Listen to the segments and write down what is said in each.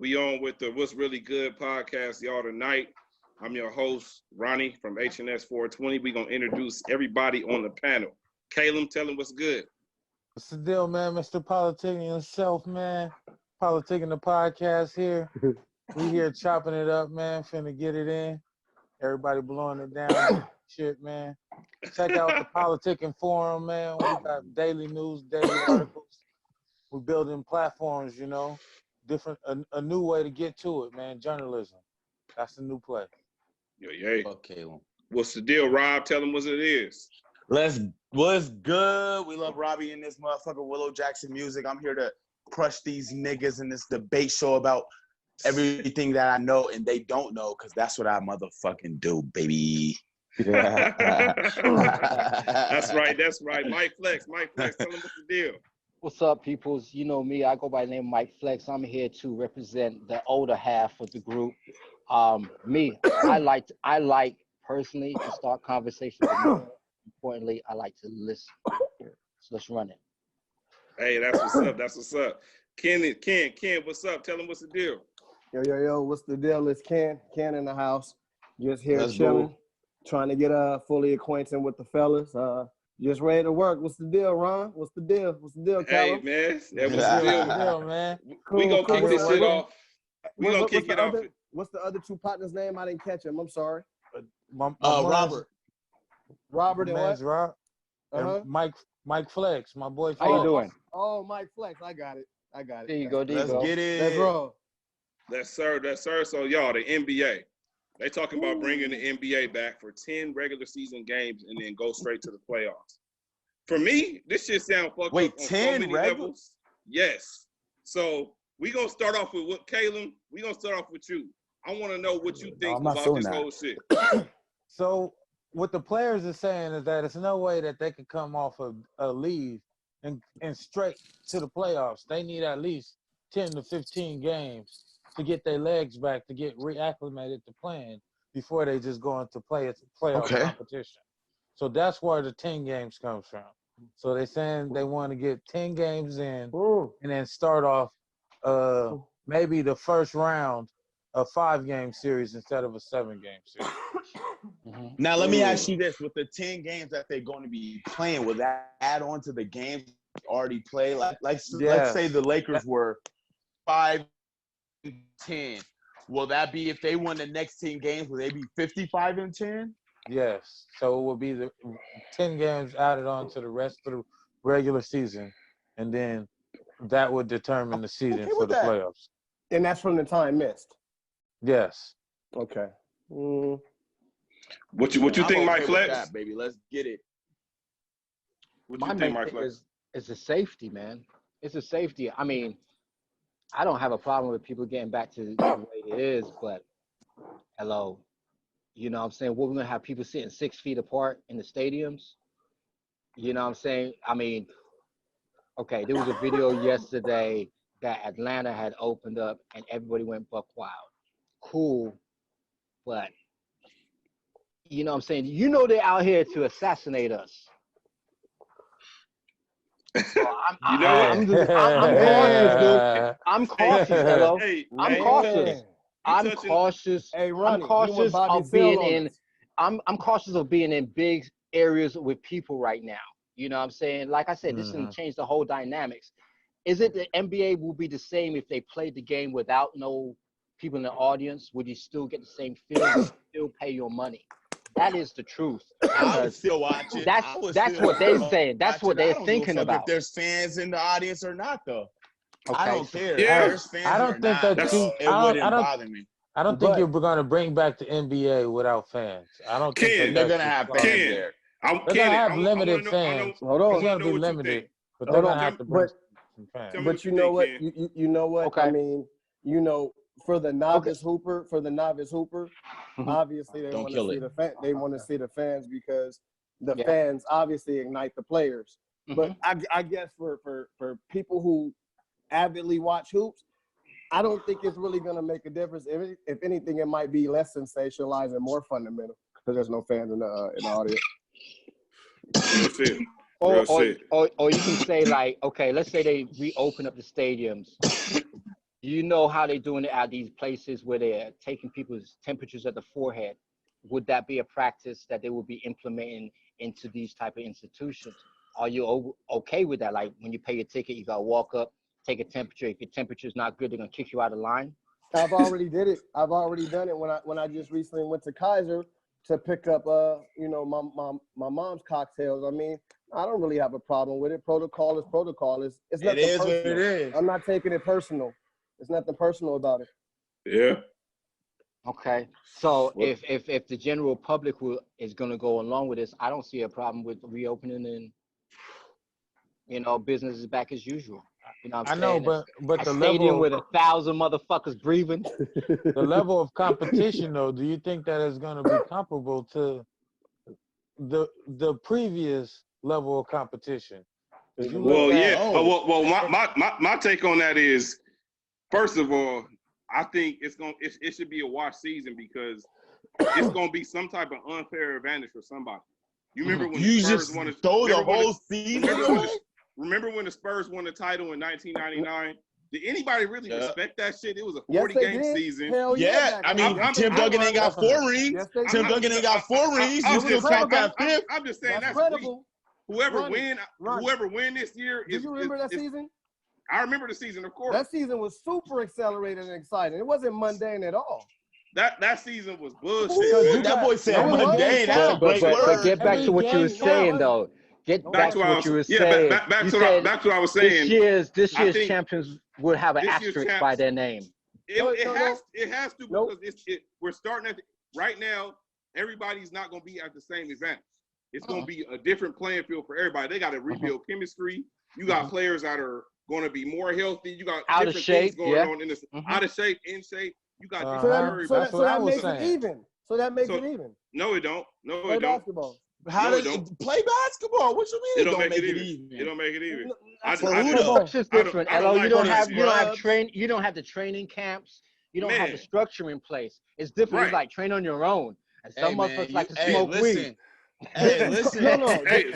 We on with the What's Really Good podcast, y'all, tonight. I'm your host, Ronnie from HNS 420. We're going to introduce everybody on the panel. Caleb, tell them what's good. What's the deal, man? Mr. PolitiKan yourself, man. PolitiKan the podcast here. We here chopping it up, man. Finna get it in. Everybody blowing it down. Shit, man. Check out the PolitiKan forum, man. We got daily news, daily articles. We're building platforms, you know. Different, a new way to get to it, man. Journalism. That's the new play. Yeah. Okay. What's the deal, Rob? Tell them what it is. What's good? We love Robbie and this motherfucker Willow Jackson music. I'm here to crush these niggas in this debate show about everything that I know and they don't know, because that's what I motherfucking do, baby. That's right. Mike Flex, tell them what's the deal. What's up, peoples? You know me. I go by the name Mike Flex. I'm here to represent the older half of the group. I like personally to start conversations. But more importantly, I like to listen. So let's run it. Hey, that's what's up. Ken, what's up? Tell them what's the deal. Yo, what's the deal? It's Ken in the house. Just here chilling, trying to get fully acquainted with the fellas. Just ready to work. What's the deal, Ron? What's the deal, Callum? Hey, man. That was the deal, man. We gonna kick this shit off. We gonna kick it off. What's the other two partners' name? I didn't catch him. I'm sorry. Robert. Robert and what? Rob. Mike Flex, my boy. How you doing? Oh, Mike Flex. I got it. There you go. Let's get it. Let's roll. That's sir. So, y'all, the NBA. They talking about bringing the NBA back for 10 regular season games and then go straight to the playoffs. For me, this shit sound fucked up on 10 so many regular? levels. Yes. So we gonna start off with what, Caleb? We gonna start off with you. I want to know what you think about this whole shit. So what the players are saying is that there's no way that they could come off of a leave and straight to the playoffs. They need at least 10 to 15 games to get their legs back, to get reacclimated to playing before they just go into playoff competition. So that's where the 10 games comes from. So they're saying they want to get 10 games in and then start off maybe the first round a 5-game series instead of a 7-game series. Now, let me ask you this. With the 10 games that they're going to be playing, will that add on to the games already played? Let's say the Lakers were 5-10. Will that be, if they won the next 10 games, will they be 55-10? Yes. So it will be the 10 games added on to the rest of the regular season, and then that would determine the seeding for the playoffs. And that's from the time missed. Yes. Okay. What you think, Mike Flex? That, baby, let's get it. What you think, Mike Flex? It's a safety, man. It's a safety. I mean, I don't have a problem with people getting back to the way it is, but hello, you know what I'm saying? We're gonna have people sitting 6 feet apart in the stadiums. You know what I'm saying? I mean, okay, there was a video yesterday that Atlanta had opened up and everybody went buck wild. Cool, but you know what I'm saying? You know they're out here to assassinate us. So I'm cautious, dude. I'm cautious, hello. I'm cautious. I'm cautious. Hey, Ronnie, I'm cautious of being in. I'm cautious of being in big areas with people right now. You know what I'm saying? Like I said, this is gonna change the whole dynamics. Is it the NBA will be the same if they played the game without no people in the audience? Would you still get the same feel? Still pay your money? That is the truth. I would still watch it. That's what they're saying. That's what they're thinking about. If there's fans in the audience or not, though. Okay. I don't care. Yeah. There's fans I don't think not, that it wouldn't bother me. I don't think you're going to bring back the NBA without fans. I don't think they're going to have fans there. They're going to have limited fans. Hold on. It's going to be limited, but they're going to have to bring some fans. But you know what? You know what? Okay. I mean, you know, for the novice hooper, obviously they want to see they want to see the fans because the fans obviously ignite the players. But I guess for people who avidly watch hoops, I don't think it's really going to make a difference. If anything, it might be less sensationalized and more fundamental because there's no fans in the audience. Or you can say, like, okay, let's say they reopen up the stadiums you know how they're doing it at these places where they're taking people's temperatures at the forehead. Would that be a practice that they will be implementing into these type of institutions? Are you okay with that? Like when you pay your ticket, you gotta walk up, take a temperature. If your temperature is not good, they're gonna kick you out of line. I've already did it. I've already done it when I just recently went to Kaiser to pick up my mom's cocktails. I mean, I don't really have a problem with it. Protocol is protocol. It's nothing It is personal. what it is. I'm not taking it personal. There's nothing personal about it. Yeah. Okay. So if the general public is gonna go along with this, I don't see a problem with reopening and business is back as usual. You know what I'm saying? but A the stadium level with 1,000 motherfuckers breathing. the level of competition though, do you think that is going to be comparable to the previous level of competition? Well, yeah. Well, my take on that is, first of all, I think it should be a wash season because it's gonna be some type of unfair advantage for somebody. You remember when the Spurs won the whole season? Remember when the Spurs won the title in 1999? Did anybody really respect that shit? It was a 40-game season. Hell Yeah, I mean, Tim Duncan ain't got 4 rings. Yes, Tim Duncan ain't got 4 rings. You still count that fifth? I'm just saying that's credible. weak. Whoever win this year Do you remember that season? I remember the season, of course. That season was super accelerated and exciting. It wasn't mundane at all. That season was bullshit. That boy said mundane. That's a great word. But get back to what you were saying, though. Get back to what you were saying. Back to what I was saying. This year's champions would have an asterisk by their name. It has to because we're starting at right now. Everybody's not going to be at the same event. It's going to be a different playing field for everybody. They got to rebuild chemistry. You got players that are going to be more healthy. You got out different of shape, things going on in this. Out of shape, in shape. You got so that makes it even. So that makes it even. No, it don't. No, Play it don't. basketball. How does play basketball? What you mean? It don't make it even. It don't make it even. It's just different. You don't have the training camps. You don't have the structure in place. It's different. Right. It's like train on your own. And some motherfuckers like to smoke weed. Hey, listen. Hey,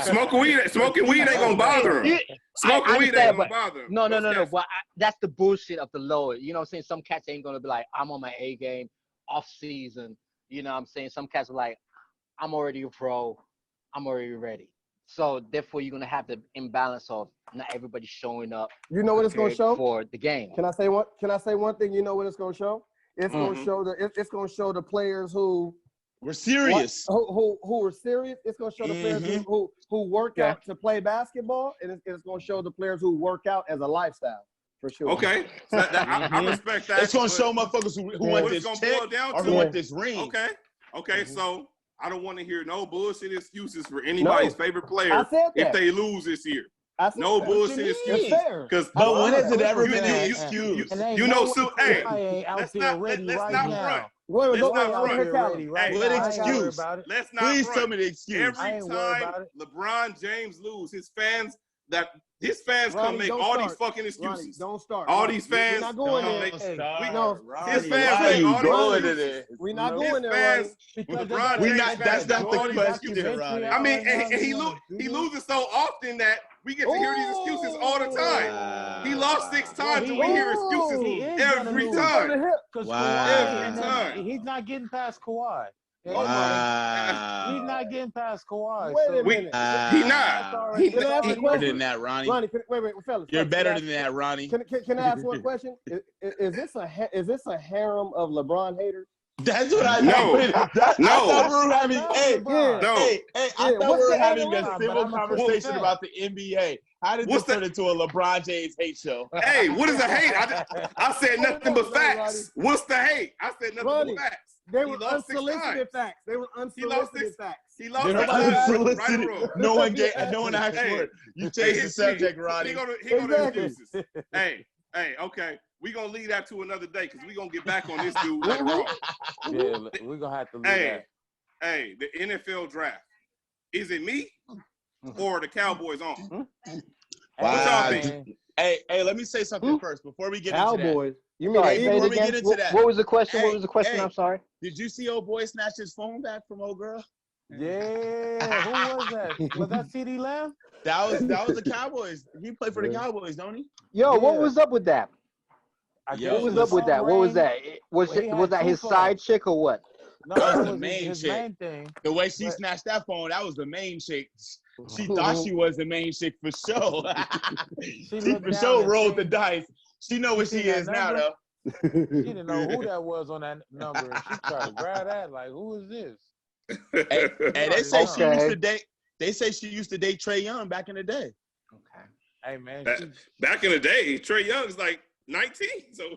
smoking weed ain't gonna bother him. Smoking weed ain't gonna bother him. No. But that's the bullshit of the lower. You know what I'm saying? Some cats ain't gonna be like, I'm on my A game, off season. You know what I'm saying? Some cats are like, I'm already a pro. I'm already ready. So therefore, you're gonna have the imbalance of not everybody showing up. You know what it's gonna show for the game. Can I say one thing? You know what it's gonna show? It's gonna show the players who were serious. Who were serious. It's gonna show the players who work out to play basketball, and it's gonna show the players who work out as a lifestyle. For sure. Okay, I respect that. It's gonna show motherfuckers who want this check or who want this ring. Okay. So I don't want to hear no bullshit excuses for anybody's favorite player if they lose this year. No bullshit excuses. But when has it ever been an excuse? You know, so hey, let's not front. What excuse? Let's not Please front. tell me the excuse. Every time LeBron James lose, his fans come make all these fucking excuses. Ronnie, don't start. All these fans. We're not going there. His fans make all these excuses. We're not going there. LeBron James that's not the question, Ronnie. I mean, and he loses so often that we get to hear these excuses all the time. He lost 6 times and we hear excuses every time. Every time. He's not getting past Kawhi. Wow. He's not getting past Kawhi. Wait a minute. He not. He's better than that, Ronnie. Ronnie, wait, fellas. You're better than that, Ronnie. Can I ask one question? Is this a harem of LeBron haters? That's what I know. I thought we were having. I thought we were having a civil conversation about the NBA. How did this turn into a LeBron James hate show? Hey, what is a hate? I said nothing but facts. What's the hate? I said nothing but facts. They were unsolicited facts. They were unsolicited facts. He lost 6 times. Right. No one asked for it. You changed the subject, Ronnie. He gonna excuses. Hey, okay. We're going to leave that to another day because we're going to get back on this dude later on. Yeah, we're going to have to leave that. Hey, the NFL draft. Is it me or the Cowboys on? What y'all think? Hey, let me say something first before we get into that. Cowboys. You mean before we get into that? What was the question? What was the question? I'm sorry. Did you see old boy snatch his phone back from old girl? Yeah. Who was that? Was that CeeDee Lamb? That was the Cowboys. He played for the Cowboys, don't he? Yo, what was up with that? Yo, What was up with that? What was that? Was that his side chick or what? No, That was that the main his chick. main thing. The way she snatched that phone, that was the main chick. She thought she was the main chick for sure. She looked for down sure and rolled the seen- dice. She know what she seen that is now, number? though. She didn't know who that was on that number, and she tried to grab that. Like, who is this? And they say she Okay. used to date. They say she used to date Trey Young back in the day. Okay. Hey man, Back in the day, Trey Young's like 19. So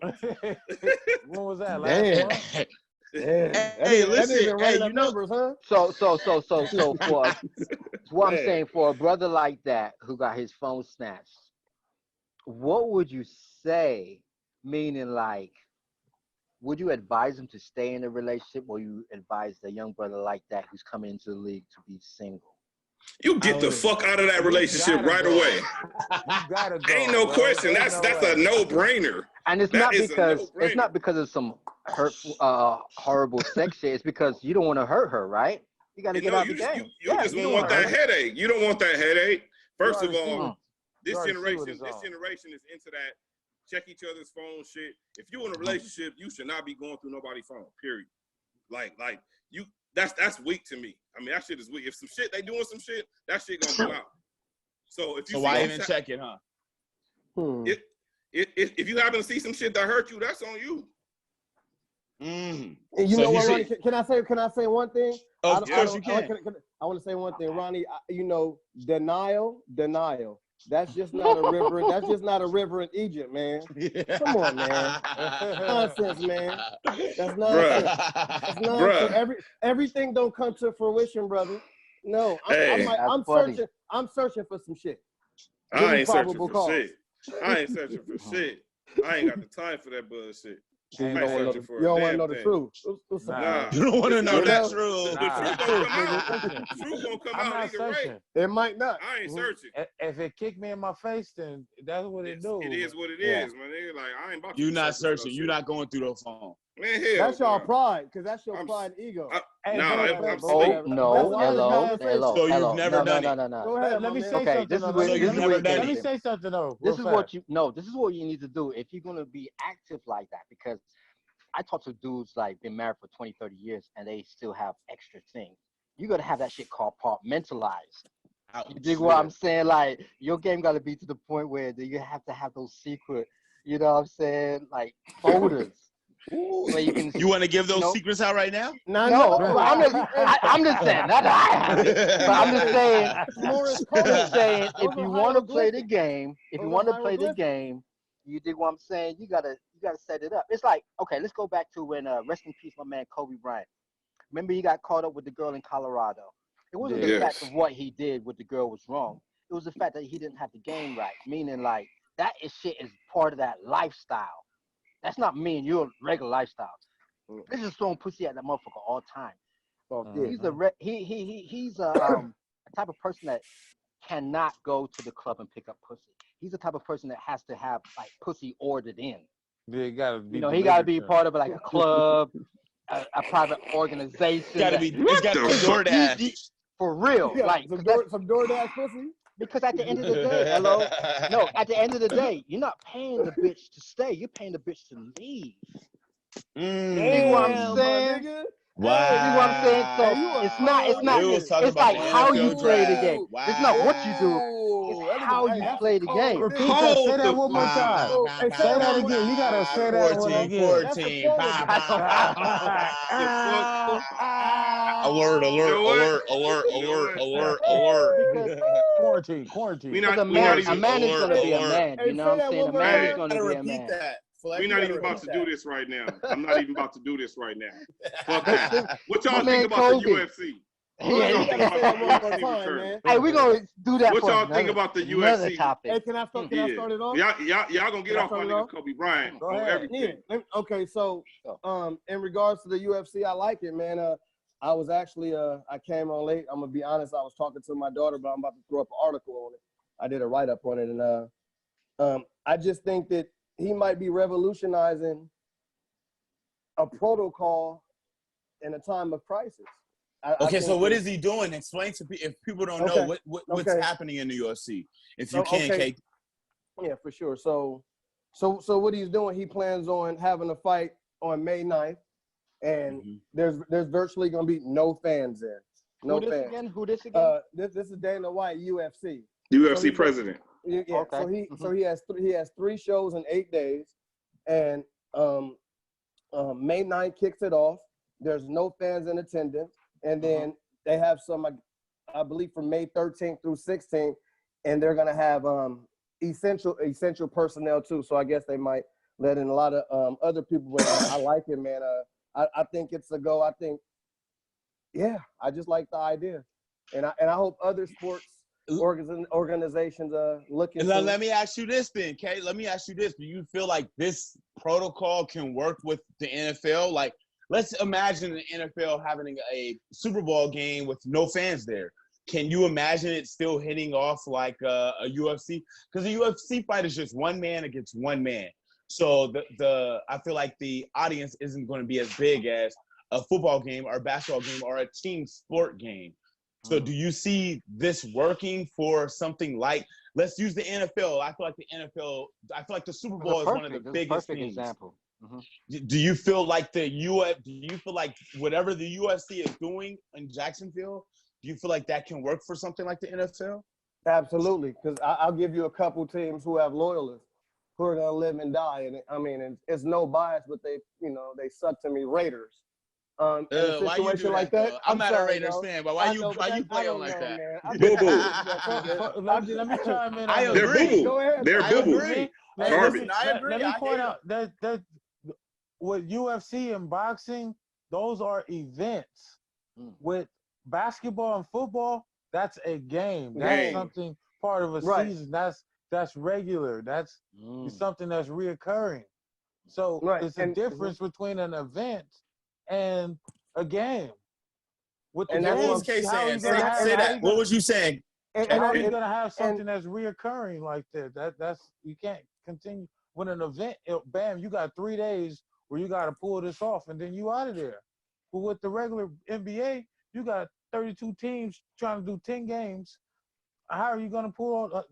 when was that? Last Damn. month? Hey, listen, hey, you know, numbers, huh? So for what I'm saying, for a brother like that who got his phone snatched, what would you say? Meaning, like, would you advise him to stay in a relationship, or you advise a young brother like that who's coming into the league to be single? you get the fuck out of that relationship right away. You gotta go. Ain't no bro. question. There's That's no a way. no-brainer. And it's That not is a because no-brainer. of some horrible sex shit. It's because you don't want to hurt her, right? You got to get out the game. You just you don't don't want wanna that hurt her. headache. You don't want that headache. First of already see all, what- this you already see what generation it's on. is into that check each other's phone shit. If you're in a relationship, you should not be going through nobody's phone. Period. Like you. That's weak to me. I mean, that shit is weak. If some shit they doing some shit, that shit gonna come out. So if you why even check it, huh? If you happen to see some shit that hurt you, that's on you. Mm. And you So know he what, Ronnie? should- Can I say one thing? Of course you can. I want to say one thing, Ronnie. Denial. That's just not a river. That's just not a river in Egypt, man. Come on, man. Nonsense, man. That's nonsense. That's nonsense. Bruh. Everything don't come to fruition, brother. No, Hey. I'm searching. I'm searching for some shit. I ain't searching probable for cause. shit. I ain't searching for shit. I ain't got the time for that bullshit. You I don't ain't want searching for to a know damn the thing. truth. Nah. You don't want to know You that know, truth. The truth gonna come out. Listen, The truth gonna come I'm out not either way. searching. It might not. I ain't searching. If it kicked me in my face, then that's what it do. It is what it Yeah. is, man. Nigga, like I ain't about to You're be not for no searching. shit. You're not going through the phone. Man, hell. That's y'all nah. pride, because that's your I'm- pride and ego. Hey, Nah, but- I'm but- Oh sleep. no! That's why Hello, it's kind of hello, So you've hello. never done it. Go Let, ahead, let me my say man. Okay, something. this is though. what- So Let you've me- never let done me it. say something though. This real is fast. what this is what you need to do if you're going to be active like that, because I talk to dudes like been married for 20, 30 years and they still have extra things. You got to have that shit compartmentalized. You dig what I'm saying? Like, your game got to be to the point where you have to have those secret, you know what I'm saying, like folders where you can. You want to give those No. secrets out right now? No, but I'm just saying, not that I have it, but I'm just saying, if you want to play the game, you dig what I'm saying, you gotta set it up. It's like, okay, let's go back to when rest in peace, my man Kobe Bryant. Remember, he got caught up with the girl in Colorado. It wasn't the fact of what he did with the girl was wrong. It was the fact that he didn't have the game right. Meaning, like, shit is part of that lifestyle. That's not me and your regular lifestyle. This is throwing pussy at that motherfucker all the time. He's a type of person that cannot go to the club and pick up pussy. He's the type of person that has to have like pussy ordered in. They gotta be. He got to be part of like a club, a private organization. It's got to be DoorDash. For real, Yeah, like some DoorDash pussy. because at the end of the day, at the end of the day, you're not paying the bitch to stay. You're paying the bitch to leave. See what I'm saying? Wow. See what I'm saying? So it's like how you play the game. Wow. It's not what you do. It's how you play the game. Repeat that. Say that one more time. Say that again. You gotta say that one again. 14. Alert. Quarantine. A man is gonna be a man. You know what I'm saying? A man is gonna be a man. We're not even about to do this right now. I'm not even about to do this right now. Fuck that. What y'all think about the UFC? Hey, we're gonna do that. What y'all think about the UFC? Topic. Hey, can I start it off? Y'all gonna get off my nigga Kobe Bryant on everything. Yeah. Okay, so in regards to the UFC, I like it, man. I was actually I came on late. I'm gonna be honest. I was talking to my daughter, but I'm about to throw up an article on it. I did a write up on it, and I just think that he might be revolutionizing a protocol in a time of crisis. Okay, so what is he doing? Explain to people if people don't know what's happening in the UFC. If you can, Kate. Yeah, for sure. So So what he's doing, he plans on having a fight on May 9th, and there's virtually gonna be no fans there. No fans. Who this again? This is Dana White, UFC. UFC president. Yeah. Okay. So he has 3 shows in 8 days, and May 9th kicks it off. There's no fans in attendance, and then they have some, I believe, from May 13th through 16th, and they're gonna have essential personnel too. So I guess they might let in a lot of other people. But I like it, man. I think it's a go. I think, yeah, I just like the idea, and I hope other sports organizations look into. Let me ask you this then, Kay. Let me ask you this: do you feel like this protocol can work with the NFL? Like, let's imagine the NFL having a Super Bowl game with no fans there. Can you imagine it still hitting off like a UFC? Because a UFC fight is just one man against one man. So I feel like the audience isn't going to be as big as a football game or a basketball game or a team sport game. So do you see this working for something like, let's use the NFL. I feel like the Super Bowl is one of the biggest things. Example. Do you feel like do you feel like whatever the UFC is doing in Jacksonville, do you feel like that can work for something like the NFL? Absolutely, because I'll give you a couple teams who have loyalists who are gonna live and die, and I mean, it's no bias, but they suck to me. Raiders. In a situation like that, I'm not a Raiders fan, but why you play on like that? Boo boo. Let me chime in. I They're agree. boo boo. Go ahead. They're I boo boo. agree. Garbage. I agree. Let me point out that with UFC and boxing, those are events. With basketball and football, that's a game. That's something part of a season. That's regular. That's something that's reoccurring. So it's a difference between an event and a game. With the And game, that's what how are you saying. gonna have- Say that. What was you saying? How are you gonna have something that's reoccurring like that? That's you can't continue with an event. Bam, you got 3 days where you got to pull this off, and then you out of there. But with the regular NBA, you got 32 teams trying to do 10 games. How are you gonna pull on?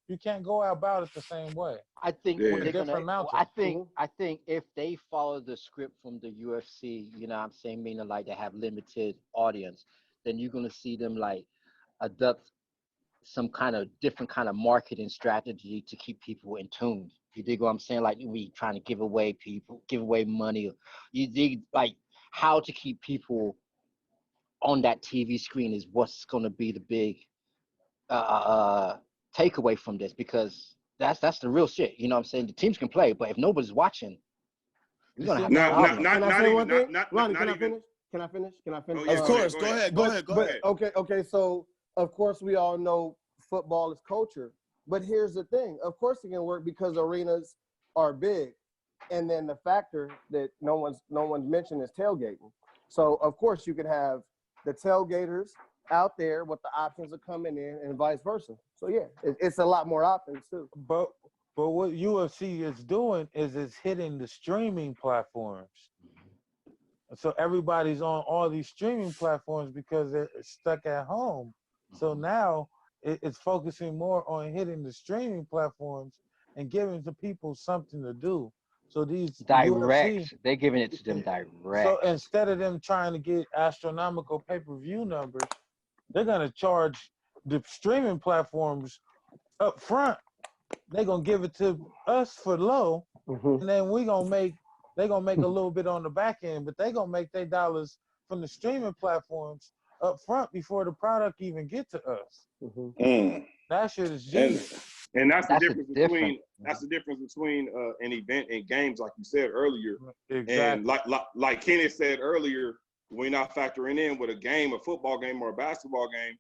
You can't go about it the same way. I think I think if they follow the script from the UFC, you know what I'm saying, meaning like they have limited audience, then you're gonna see them like adopt some kind of different kind of marketing strategy to keep people in tune. You dig what I'm saying? Like we trying to give away money. You dig like how to keep people on that TV screen is what's gonna be the big takeaway from this, because that's the real shit. You know what I'm saying? The teams can play, but if nobody's watching, you're gonna have Ronnie, can I finish? Oh, yeah, of course. Go ahead. Okay. So of course we all know football is culture, but here's the thing. Of course it can work because arenas are big, and then the factor that no one's mentioned is tailgating. So of course you could have the tailgaters out there with the options of coming in and vice versa. So yeah, it's a lot more options too. But what UFC is doing is it's hitting the streaming platforms. So everybody's on all these streaming platforms because they're stuck at home. So now it's focusing more on hitting the streaming platforms and giving the people something to do. So these direct, they're giving it to them direct. So instead of them trying to get astronomical pay-per-view numbers, they're gonna charge the streaming platforms up front. They're gonna give it to us for low, and then they're gonna make a little bit on the back end, but they're gonna make their dollars from the streaming platforms up front before the product even get to us. That shit is genius. And that's the difference between an event and games, like you said earlier. Exactly. And like Kenneth said earlier, we're not factoring in with a game, a football game or a basketball game.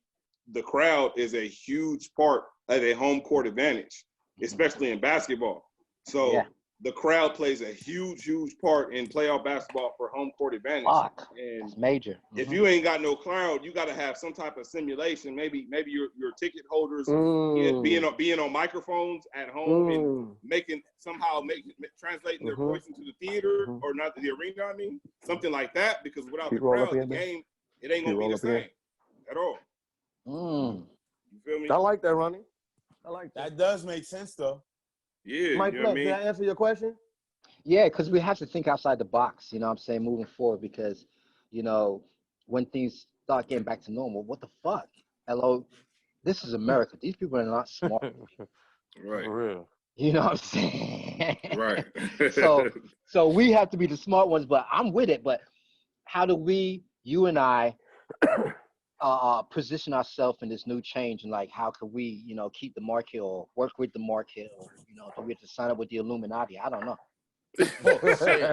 The crowd is a huge part of a home court advantage, especially in basketball. So the crowd plays a huge part in playoff basketball for home court advantage. And that's major. If you ain't got no crowd, you got to have some type of simulation. Maybe your ticket holders being on microphones at home and translating their voice into the theater or not the arena. I mean, something like that, because without the crowd, the game it ain't gonna be the same at all. You feel me? I like that, Ronnie. I like that. That does make sense though. Yeah, Mike you know what I Flex, did I mean? answer your question? Yeah, because we have to think outside the box, you know what I'm saying, moving forward, because, you know, when things start getting back to normal, what the fuck? Hello, this is America. These people are not smart. Right, For real. You know what I'm saying? right. So we have to be the smart ones, but I'm with it. But how do we, you and I, position ourselves in this new change, and like how could we, you know, keep the market or work with the market, or, you know, do we have to sign up with the Illuminati? I don't know. Oh, shit.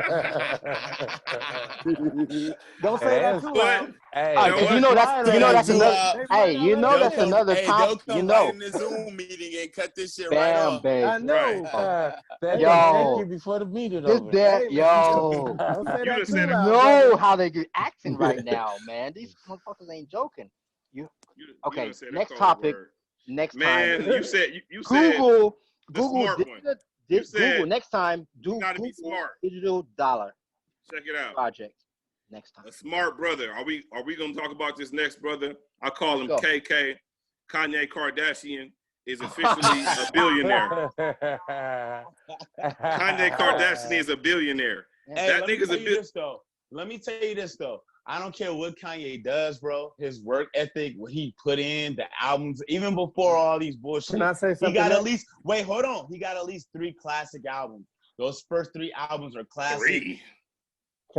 Don't say that too loud. Hey, You know Because what? Say that that's too another. loud. They might Hey, not you let know us that's in. another They'll you come right know. in the Zoom meeting and cut this shit right Bam, off. baby. I know. They Yo. gonna take you before the meeting This over. that, Hey, man, yo. don't say You that just too said it. loud, Know brother. how they get acting right now, man. These motherfuckers ain't joking. You Okay, done said a next cold topic. word. Next Man, time. you said the Google smart one. You Google said next time. you Do gotta be Google smart. digital dollar Check it out. project next time. A smart brother. Are we gonna talk about this next brother? I call him Let's go. KK. Kanye Kardashian is officially a billionaire. Kanye Kardashian is a billionaire. Hey, That let me nigga's tell a you bit. this though. Let me tell you this though. I don't care what Kanye does, bro. His work ethic, what he put in, the albums, even before all these bullshit. Can I say He something? got at else? least wait, hold on. He got at least 3 classic albums. Those first 3 albums are classic. 3.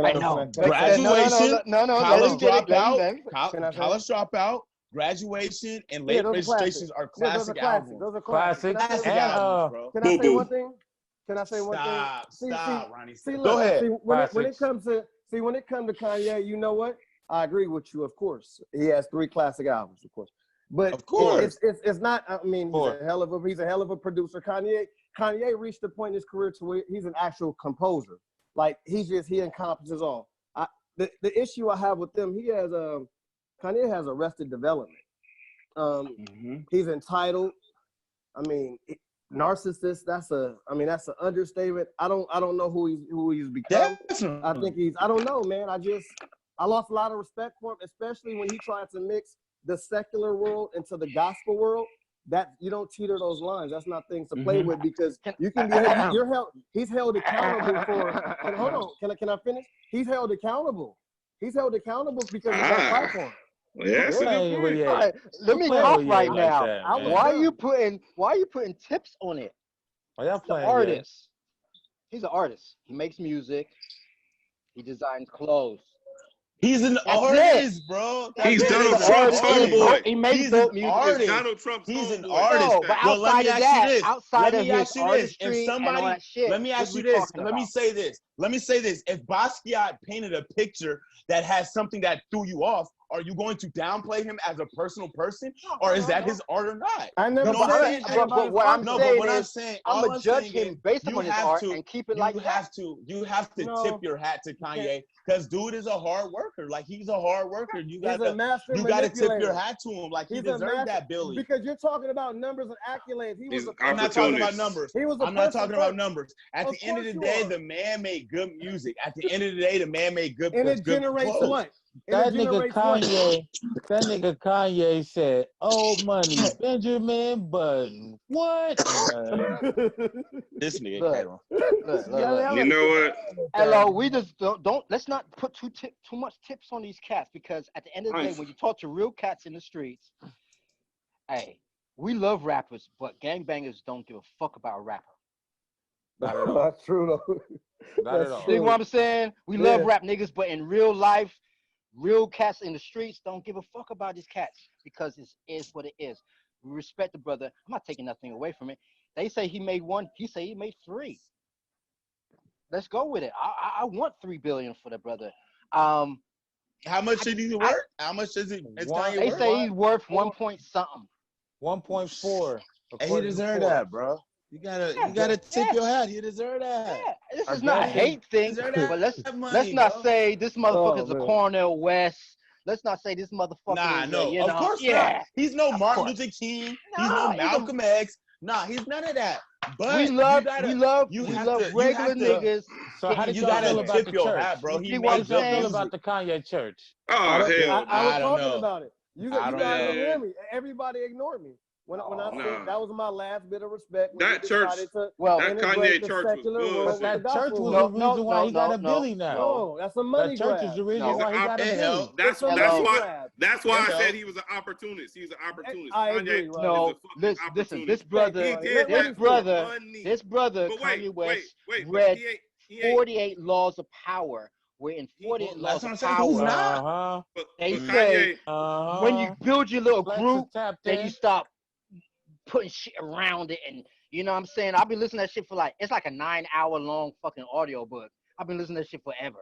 I know. Graduation, No. Let College him get it. Dropout, Let him. Can I say College Dropout, Graduation, and Yeah, Late those are Registrations classics. are Yeah, those are classic classics. albums. Those are classics. Classic. Classic And albums, bro. Can I say one thing? Can I say one Stop, thing? stop, Ronnie. See, Go look, ahead. see, when it Classics. comes to Kanye, you know what? I agree with you. Of course, he has 3 classic albums, of course. But Of course. it's not. I mean, he's Four. a hell of a producer. Kanye reached the point in his career to where he's an actual composer. Like he encompasses all. The issue I have with them, Kanye has Arrested Development. He's entitled. I mean, narcissist. That's an understatement. I don't know who he's become. Definitely. I think I don't know, man. I lost a lot of respect for him, especially when he tried to mix the secular world into the gospel world. That you don't teeter those lines. That's not things to play with, because you can be you're held. He's held accountable for. And hold on, can I finish? He's held accountable. He's held accountable because of that platform. Yeah, that's a good point. All right, let me Play talk with right you now. that, I was man. Why done. are you putting tips on it? Are y'all He's an playing artist. He's an artist. He makes music. He designs clothes. He's an That's artist, bro. He's That Donald nigga's an Trump's artist. homeboy. He makes He's dope an music. artist. Donald Trump's He's an homeboy. artist. No, but Yo, let outside me of ask you that, this. outside Let of me his ask you this. If artistry and all somebody, that shit, let me what ask are you we this. talking Let me about? say this. Let me say this. If Basquiat painted a picture that has something that threw you off, are you going to downplay him as a personal person, or is that his art or not? I never You know what I'm said saying? anything about But his what I'm No, art. but saying what I'm is, saying, I'm all gonna I'm judge saying him is, based you upon his have art to, and keep it you like that. have to No. tip your hat to Kanye, because dude is a hard worker. Like, he's a hard worker. You He's a gotta master tip your manipulator. hat to him. Like, he He's a deserved master, that, Billy. because you're talking about numbers and accolades. He was He's a I'm not talking about opportunist. numbers. He was a I'm not person talking about first. numbers. At Of the end of course the you day, are. the man made good music. At the end of the day, the man made good And it good generates clothes. what? That nigga Kanye said, "Oh, money, Benjamin Button." What? This nigga Look, Kayla. look. You know what? Hello, we just don't let's not put too much tips on these cats, because at the end of the day, when you talk to real cats in the streets, hey, we love rappers, but gangbangers don't give a fuck about a rapper. Not at all. That's true though. Not That's at all. See true. what I'm saying? We love rap niggas, but in real life, real cats in the streets don't give a fuck about these cats, because it is what it is. We respect the brother. I'm not taking nothing away from it. They say he made 1. He say he made 3. Let's go with it. I want 3 billion for the brother. How much did he worth? How much is it? Is Kanye They worth? say he's worth 1 point something. 1.4. And he deserved that, bro. You gotta tip your hat. He deserved that. Yeah, this I is not a guess hate thing, Deserve that but let's money, not bro. say this motherfucker's a man. Cornel West. Let's not say this motherfucker Nah, is no, you of know, course yeah. not. He's no Of Martin course. Luther King. Nah, He's no he's a- Malcolm X. Nah, he's none of that. But we love you regular have to, niggas. So how getting did you y'all gotta feel done. about tip the your church? hat, bro. You He see what How I'm made did y'all good feel saying? about music. the Kanye church? Oh hell, I was I don't talking know. about it. You I guys don't ignored know. me. Everybody ignored me. When I Nah. said that was my last bit of respect. when That we church- decided to Well, That integrate Kanye the church was secular good. world with That the church gospel was world. the reason why he got a no, Billy now. No, that's a money That church grab. is the reason He's why he an got a It Billy. helped. That's It's a that's money why grab. that's why I It said helped. he was an opportunist. He's an opportunist. I Kanye agree, Rob. is a no, fucking listen, opportunist. this brother, He did Let that me for brother, money. this brother, But Kanye West, but read he ain't 48 Laws of Power. Where in 48 Well, Laws that's what I'm of saying. Who's Power, not? Uh-huh. they but say Kanye, when you build your little Flex group, is tapped then you in. stop putting shit around it, and you know what I'm saying. I've been listening to that shit for it's like a 9-hour long fucking audio book. I've been listening to that shit forever.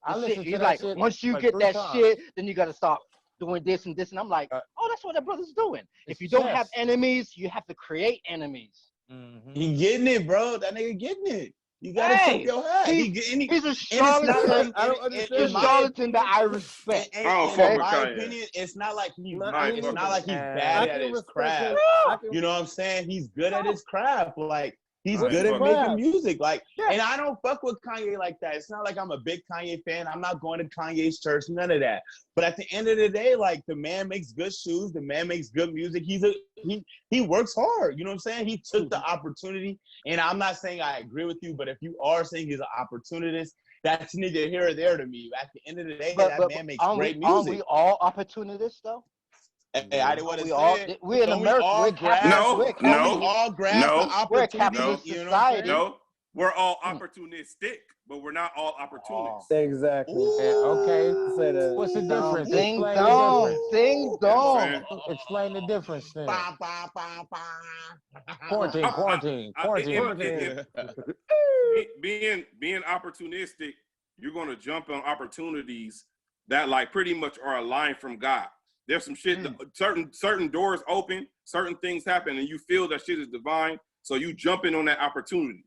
I The shit, listened to he's that like, shit once you like get 3 that times. shit, then you gotta stop doing this and this, and I'm like, Uh, oh, that's what that brother's doing. it's If you don't have chess. enemies, you have to create enemies. Mhm. He getting it, bro. That nigga getting it. You gotta Hey, tip your hat. He getting it. He's a And it's not charlatan. like I don't in understand He's a my charlatan that I opinion, respect. I don't in fuck with my Kanye. opinion, it's not like he's Not- not. I It's fuck not with like he's him. bad I at can his respect craft. him. I can, You know what I'm saying? He's good at his craft. Like he's Right. good at Fuck making craft. music. Like, Yeah. and I don't fuck with Kanye like that. It's not like I'm a big Kanye fan. I'm not going to Kanye's church. None of that. But at the end of the day, like the man makes good shoes. The man makes good music. He works hard. You know what I'm saying? He took the opportunity. And I'm not saying I agree with you, but if you are saying he's an opportunist, that's neither here or there to me. At the end of the day, that man makes great aren't we music. all opportunists though? Hey, I didn't want to We say all it. we're in Don't we America. all We're grab? capitalist. No, We're Don't we capitalist. all grab no, the we're a opportunity? capitalist You know what I'm saying? society. No, we're all opportunistic, but we're not all opportunists. exactly. Yeah, okay. Say that. What's the Dum, difference? ding Explain the dong, difference. ding You know what I'm dong. saying? Explain the difference then. Ba, ba, ba, ba. Quarantine, quarantine, quarantine. Being opportunistic, you're gonna jump on opportunities that like pretty much are a line from God. There's some shit, certain doors open, certain things happen, and you feel that shit is divine, so you jump in on that opportunity.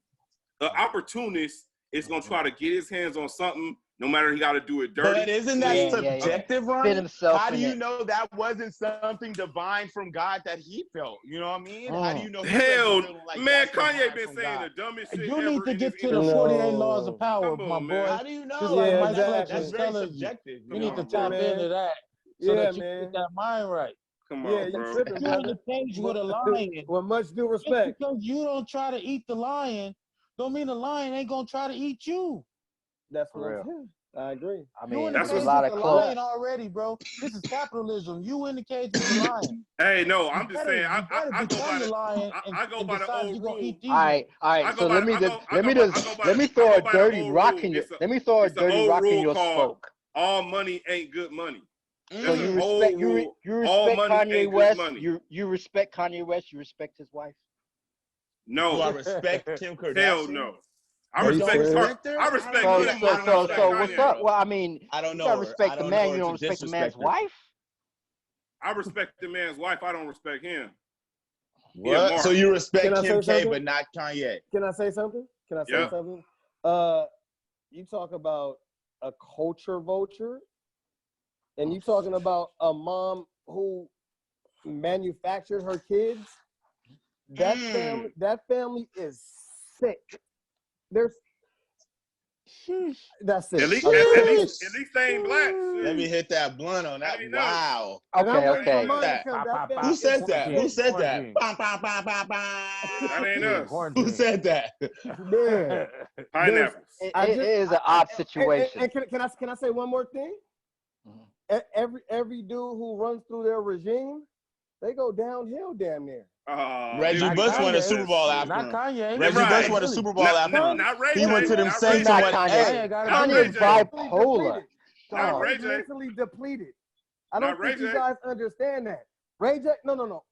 The opportunist is gonna try to get his hands on something, no matter he got to do it dirty. But isn't that Yeah, subjective, Fit Ronnie? himself How do in you it. know that wasn't something divine from God that he felt? You know what I mean? How do you know? He Hell, wasn't feeling like man, that's Kanye divine been from saying God? the dumbest shit You ever need to in his get to the interview. 48 laws of power, Come my on, boy. man. How do you know? Just like Yeah, Mike exactly. Fletcher That's is very telling you. subjective. You need to on, tap bro. into that so Yeah, that you man. get that mind right. Come Yeah, on, you bro. tripping, You're in brother. the cage with a lion. Well, much due Just respect. because you don't try to eat the lion, don't mean the lion ain't gonna try to eat you. That's For what I'm real. saying. I agree. I You mean, in the That's cage there's a what- with lot of the close. lion already, bro. This is capitalism. You in the cage with the lion. Hey, no, I'm You just better, saying. you better I go by become the the lion I go and by the decide old you're gonna rule. eat these. All right. I go So by let the- me I just go- I let me go by- just I go by let the- me I throw go a by the dirty old rock rule. in your It's a- let me throw a it's an dirty old rock in rule your called spoke. all money ain't good money. So That's you an respect old you rule. you All respect money Kanye ain't good West. money. You respect Kanye West. You respect his wife. Do I No, respect Kim Kardashian? hell no. I Are you respect serious? her. I respect So him more than I so respect so what's Kanye. up? Well, I mean, I don't you know gotta her. respect I the don't man. know You her don't to respect the man's disrespect her. wife. I respect the man's wife. I don't respect him. What? So you respect Can I Kim say K, something? but not Kanye? Can I say something? Can I say Yeah. something? You talk about a culture vulture, and you talking about a mom who manufactured her kids. That family is sick. There's that's it. At least they ain't black. Let me hit that blunt on that. That ain't us. Wow. And I'm Okay, waiting for okay. mine to That. come. That family Who is said that? sick. Who said that? Quarantine. Bah, bah, bah, bah, bah. That ain't us. Who said that? Man, Pineapples. It is an odd situation. And can I say one more thing? Every dude who runs through their regime, they go downhill damn near. Reggie Not Bush won a Kanye. Super Bowl after Not him. Kanye. Reggie Right. Bush won a Super Bowl after him. Not Ray He J. went to them Not Saints Ray and J. went, Kanye. hey, gotta Kanye Ray is J. bipolar. Not Dog. Ray He's J. mentally depleted. I Not don't think Ray you J. guys understand that. Ray J, no.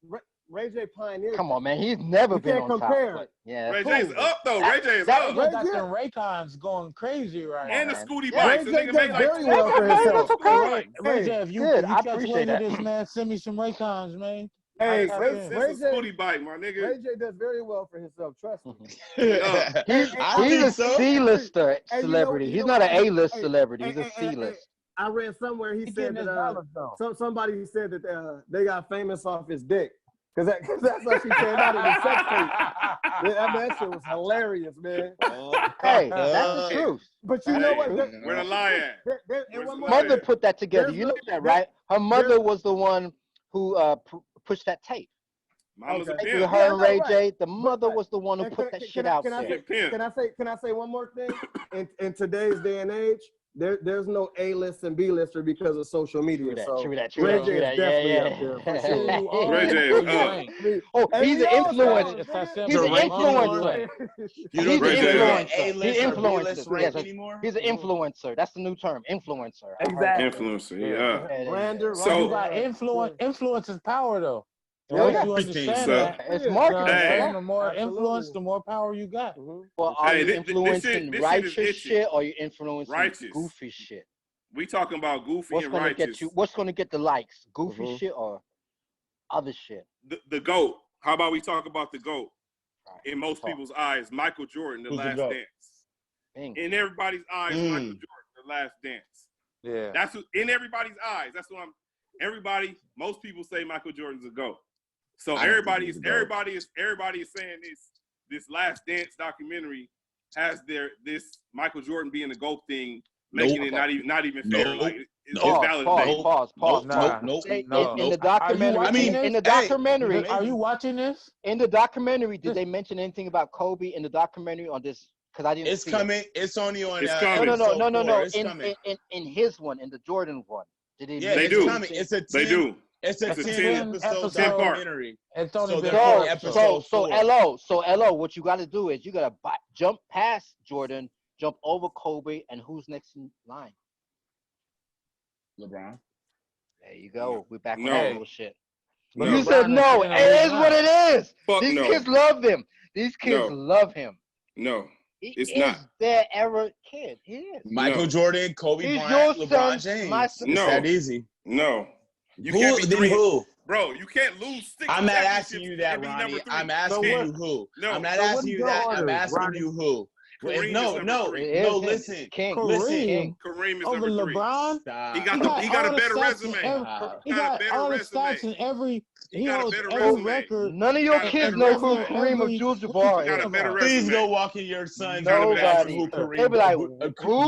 Ray J pioneered. Come on, man. He's never You been can't on compare. top. But yeah, Ray Cool. J's up though. That- Ray J is that- up. Ray J got Ray J- them Raycons going crazy right And now. the Scooty Yeah. bikes. The Ray J nigga make does like very well for Okay, himself. that's okay. Ray, Ray J, Hey, if you good. I catch appreciate wind of that. this, man, send me some Raycons, man. Hey, Tap Ray in. It's Ray a J, Scooty bike, my nigga. Ray J does very well for himself. Trust me. He's I he's think a so. C-lister Hey, celebrity. you He's know not what? an A-list Hey, celebrity. hey, He's a hey, hey, C-list. I read somewhere he He said getting his that dollars though. somebody said that they got famous off his dick. Cause that's how she came out in the sex tape. Yeah, that shit was hilarious, man. Hey, that's the truth. But you know what? Where the lie at? And one more Mother thing. put that together. There's You know no- that, right? Her mother was the one who pushed that tape. Mama's a Okay. pimp. Her and no, Ray right. J, the mother Right. was the one who And put that shit out can I there. say, can I say one more thing? In today's day and age, there's no A-list and B-lister because of social media. True that. Ray J is definitely up there for Either sure. you are Ray J or is you up. ain't. Oh, And he's we an all influencer. stars, It's that nigga. simple. He's an Ray J influencer. You don't Ray think J is up. A-list He's or influencer. B-list rank Yes. anymore? He's an influencer. That's the new term, influencer. I heard Exactly. that. Influencer, yeah. Brander, So- You got influence is power though. And Yeah, once yeah. you Everything, understand so- that, It's you know marketing. what I'm Hey. saying? The more Absolutely. influence, the more power you got. Mhm. Well, are Hey, you this influencing shit is righteous itching. shit or are you influencing Righteous. goofy shit? We talking about goofy What's and gonna righteous. get you? What's gonna get the likes? Goofy Mhm. shit or other shit? The GOAT. How about we talk about the GOAT? Right. In most Talk. people's eyes, Michael Jordan, the Who's the last GOAT? dance. Bing. In everybody's eyes, Michael Jordan, the last dance. Yeah. That's what, in everybody's eyes. That's what I'm. Everybody, most people say Michael Jordan's a GOAT. So I don't think everybody he's is a GOAT. everybody is saying this Last Dance documentary has this Michael Jordan being the GOAT thing, making it not even fair. Nope. Like it's Nope. validated. Pause. Nah. Nope. They- No. In the Nope. documentary, Are you watching in this? the documentary, Are you watching this? in the documentary, did they mention anything about Kobe in the documentary on this? Because I didn't. It's see coming. It's only on. It's coming. No. episode 4. It's coming. In his one, in the Jordan one, did he? Yeah, They it's do. coming. It's a 10, They do. It's a It's a 10 10 episode 10 part. documentary. It's only So been they're four on episodes. episode 4. So LO, what you got to do is you got to jump past Jordan, jump over Kobe, and who's next in line? LeBron. There you go. We're back on No. that bullshit. No. You said no. LeBron It is what it is. Fuck These no. kids love him. These kids No. love him. No. He It's is not. their era kid. He is. Michael No. Jordan, Kobe He's Bryant, your LeBron son, James. my It's son. No. that easy. No. You Who? can't be Then three. who? Bro, you can't lose 6 I'm not championships asking you that, and be Ronnie. number 3. I'm asking what- you who. No. I'm not So what asking is you your that. I'm order, asking Ronnie? you who. Kareem is No, number no, 3. It is no. him. Listen, King. listen. King. Kareem is Over number 3. LeBron? Stop. He got all a the better stats in resume. every- He Got a got better all the resume. stats in every. He got a holds better every resume. record. None of your Got a kids better know who resume. Kareem Every- Abdul-Jabbar Got a is. better Please resume. go walk in your son. Nobody. Ask him who Kareem, They'll be like, who?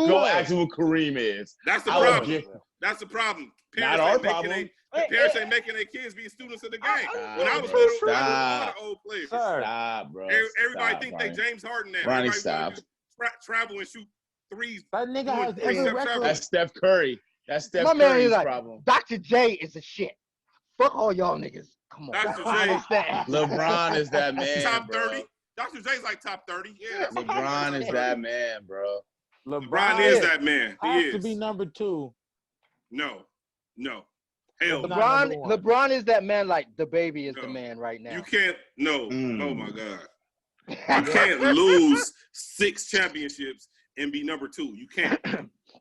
Go ask him who Kareem is. That's the I would problem. get- That's the problem. Not Parents our ain't making problem. parents ain't making their kids be students of the game. Stop. When I was little, I Stop. was a lot of old players. Sir. Stop, bro. Everybody Stop, think Ronnie. they James Harden now. Ronnie, Everybody wanna stop. travel and shoot threes. That nigga Doing has three every step record. travel. That's Steph Curry. That's Steph My man Curry's is like, problem. Dr. J is a shit. Fuck all y'all niggas. Come on. Dr. I J. understand. LeBron is that man, Top bro. 30. Dr. J's like top 30. Yeah, that's LeBron is that man, bro. LeBron is that man. He has is. to be number 2. No. Hell no. LeBron- number one. LeBron is that man like the baby is the No. man right now. You can't. No. Mm. Oh my God. You can't lose 6 championships and be number 2. You can't.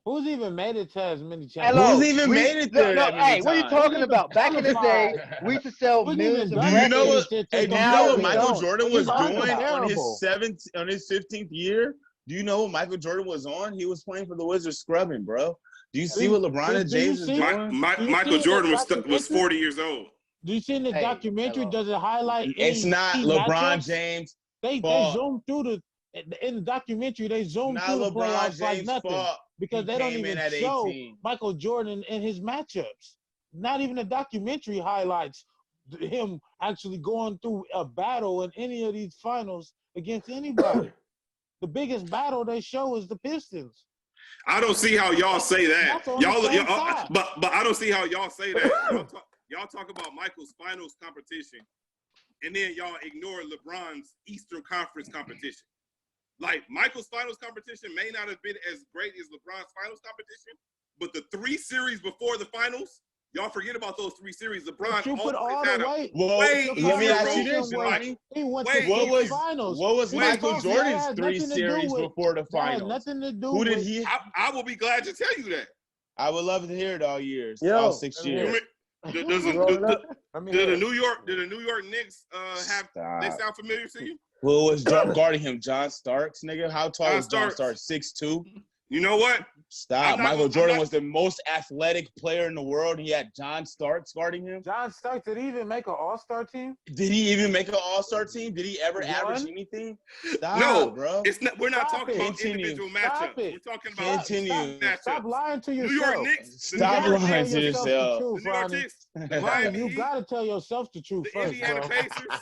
Who's even made it to as many Hello. champions? Who's even made it there that many Hey, what are you times? talking about? Back in the day, we used to sell Who's millions even of done Do you know records. what? Hey, do you Now know what we Michael don't. Jordan He's was fucking doing on terrible. his 15th year? Do you know what Michael Jordan was on? He was playing for the Wizards, scrubbing, bro. Do you see what LeBron and do you James is see- doing? Michael see Jordan the was documentary? 40 years old. Do you see in the Hey, documentary? hello. Does it highlight? It's any not key LeBron matchups? James' They fault. zoom through the in the documentary. They zoom Not through the LeBron playoffs like James' nothing fault. because He they don't came in even at show 18. Michael Jordan in his matchups. Not even the documentary highlights him actually going through a battle in any of these finals against anybody. The biggest battle they show is the Pistons. I don't see how y'all say that. That's on the same Y'all side. but I don't see how y'all say that. Y'all talk about Michael's finals competition, and then y'all ignore LeBron's Eastern Conference competition. Like Michael's finals competition may not have been as great as LeBron's finals competition, but the 3 series before the finals, y'all forget about those 3 series. LeBron You put all always had the a weight. Well, Wait, let me ask you conversation this, was- Ronnie. He went Wait, to What 8 was finals. Wait, That Michael had Jordan's nothing 3 to do series with- before the That had finals? nothing to do Who did with- he? I will be glad to tell you that. I would love to hear it all years. Yo, all 6 let me years. hear Does You roll it up? Let me the hear it. New York Knicks have they Stop. sound familiar to you? Who was guarding him? John Starks, nigga. How tall John is John Starks. Starks? 6'2". You know what? Stop. Michael Jordan was the most athletic player in the world. He had John Stark guarding him. John Stark, did he even make an all-star team? Did he even make an all-star team? Did he ever average anything? Stop, No, bro. It's not. We're not Stop talking it. about individual matchups. We're talking about matchups. Stop lying to yourself. New York Knicks. Stop lying to yourself. The New York Knicks. Ronnie, you gotta tell yourself the truth The first, Indiana bro. Pacers.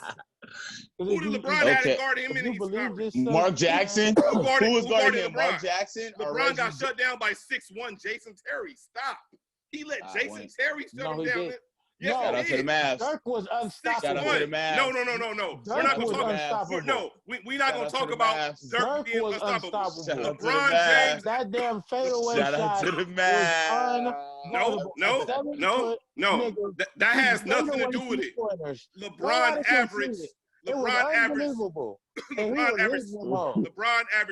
Who did LeBron have to guard him in the Eastern Conference? Mark Jackson? Who was guarding him? Mark Jackson? LeBron got shut down by 6'1" Jason Terry. Stop. He let Jason Terry shut him down. Yes, shout out to the Mavs. Dirk was unstoppable. Shout out to the Mavs. No. We're not going to talk unstoppable. No, we're not going to talk about Dirk being unstoppable. LeBron James. That damn fadeaway shot out to the Mavs. No. That has nothing to do with it. LeBron averaged. LeBron averaged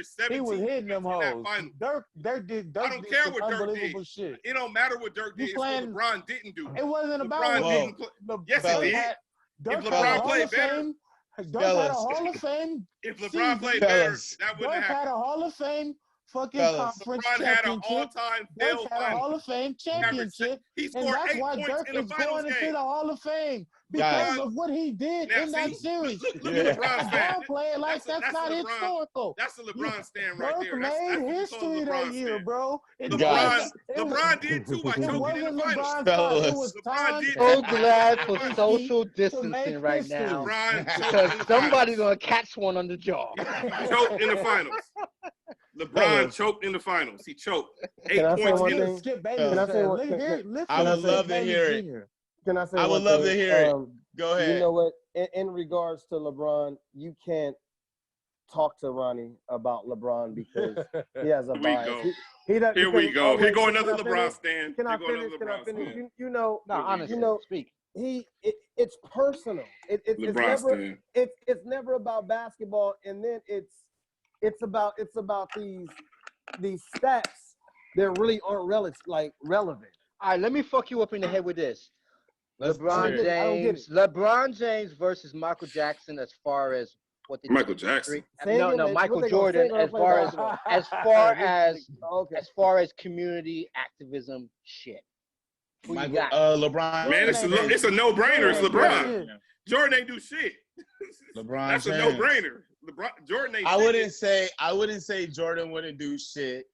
70. He was hitting them hoes. Dirk did. I don't care what Dirk did. Shit. It don't matter what Dirk did. It's what LeBron didn't do. It wasn't about LeBron didn't play. Yes, it did. If LeBron played better, Dirk had a Hall of Fame. If LeBron played better, that wouldn't Dirk had happen. a Hall of Fame fucking conference LeBron had an championship. all-time Dirk had a Hall of Fame championship. He And scored that's 8 why points Dirk in the is finals going into game. the Hall of Fame because of what he did in that series. Look at LeBron's fan. Play it like that's not LeBron. historical. That's the LeBron stand right Dirk there. made history that year, bro. LeBron did too by choking in the finals. I'm so glad for social distancing right now because somebody's gonna catch one on the jaw. Choked in the finals. LeBron choked in the finals. He choked 8 points in the. Skip Bayless. I would love to hear it. Can I say? I would love to hear it. Go ahead. You know what? In regards to LeBron, you can't talk to Ronnie about LeBron because he has a bias. Here we go. Here go another LeBron stand. Can I finish? You know, honestly, speak. It's personal. It's never about basketball, and then it's about these stats that really aren't relevant. All right, let me fuck you up in the head with this. LeBron James versus Michael Jackson as far as what they Michael Jackson. No, Michael Jordan as far as community activism shit. LeBron. Man, it's a no-brainer. It's LeBron. Jordan ain't do shit. LeBron. That's a no-brainer. Jordan ain't. I wouldn't say Jordan wouldn't do shit.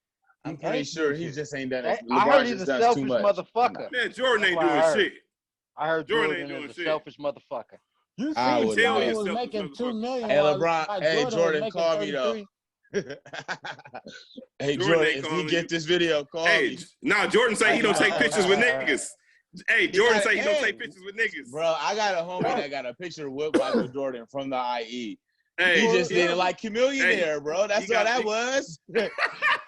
I'm pretty sure he just ain't done it. I heard he's a selfish motherfucker. Man, Jordan ain't doing shit. I heard Jordan is a selfish motherfucker. You see, Jordan was making $2 million. Hey, LeBron. Hey, Jordan, call me though. Hey, Jordan, if you get this video, call me. Nah, Jordan say he don't take pictures with niggas. Hey, Jordan say he don't take pictures with niggas. Bro, I got a homie that got a picture with Michael Jordan from the IE. Hey, he just didn't like Chameleonaire, bro. That's all that was.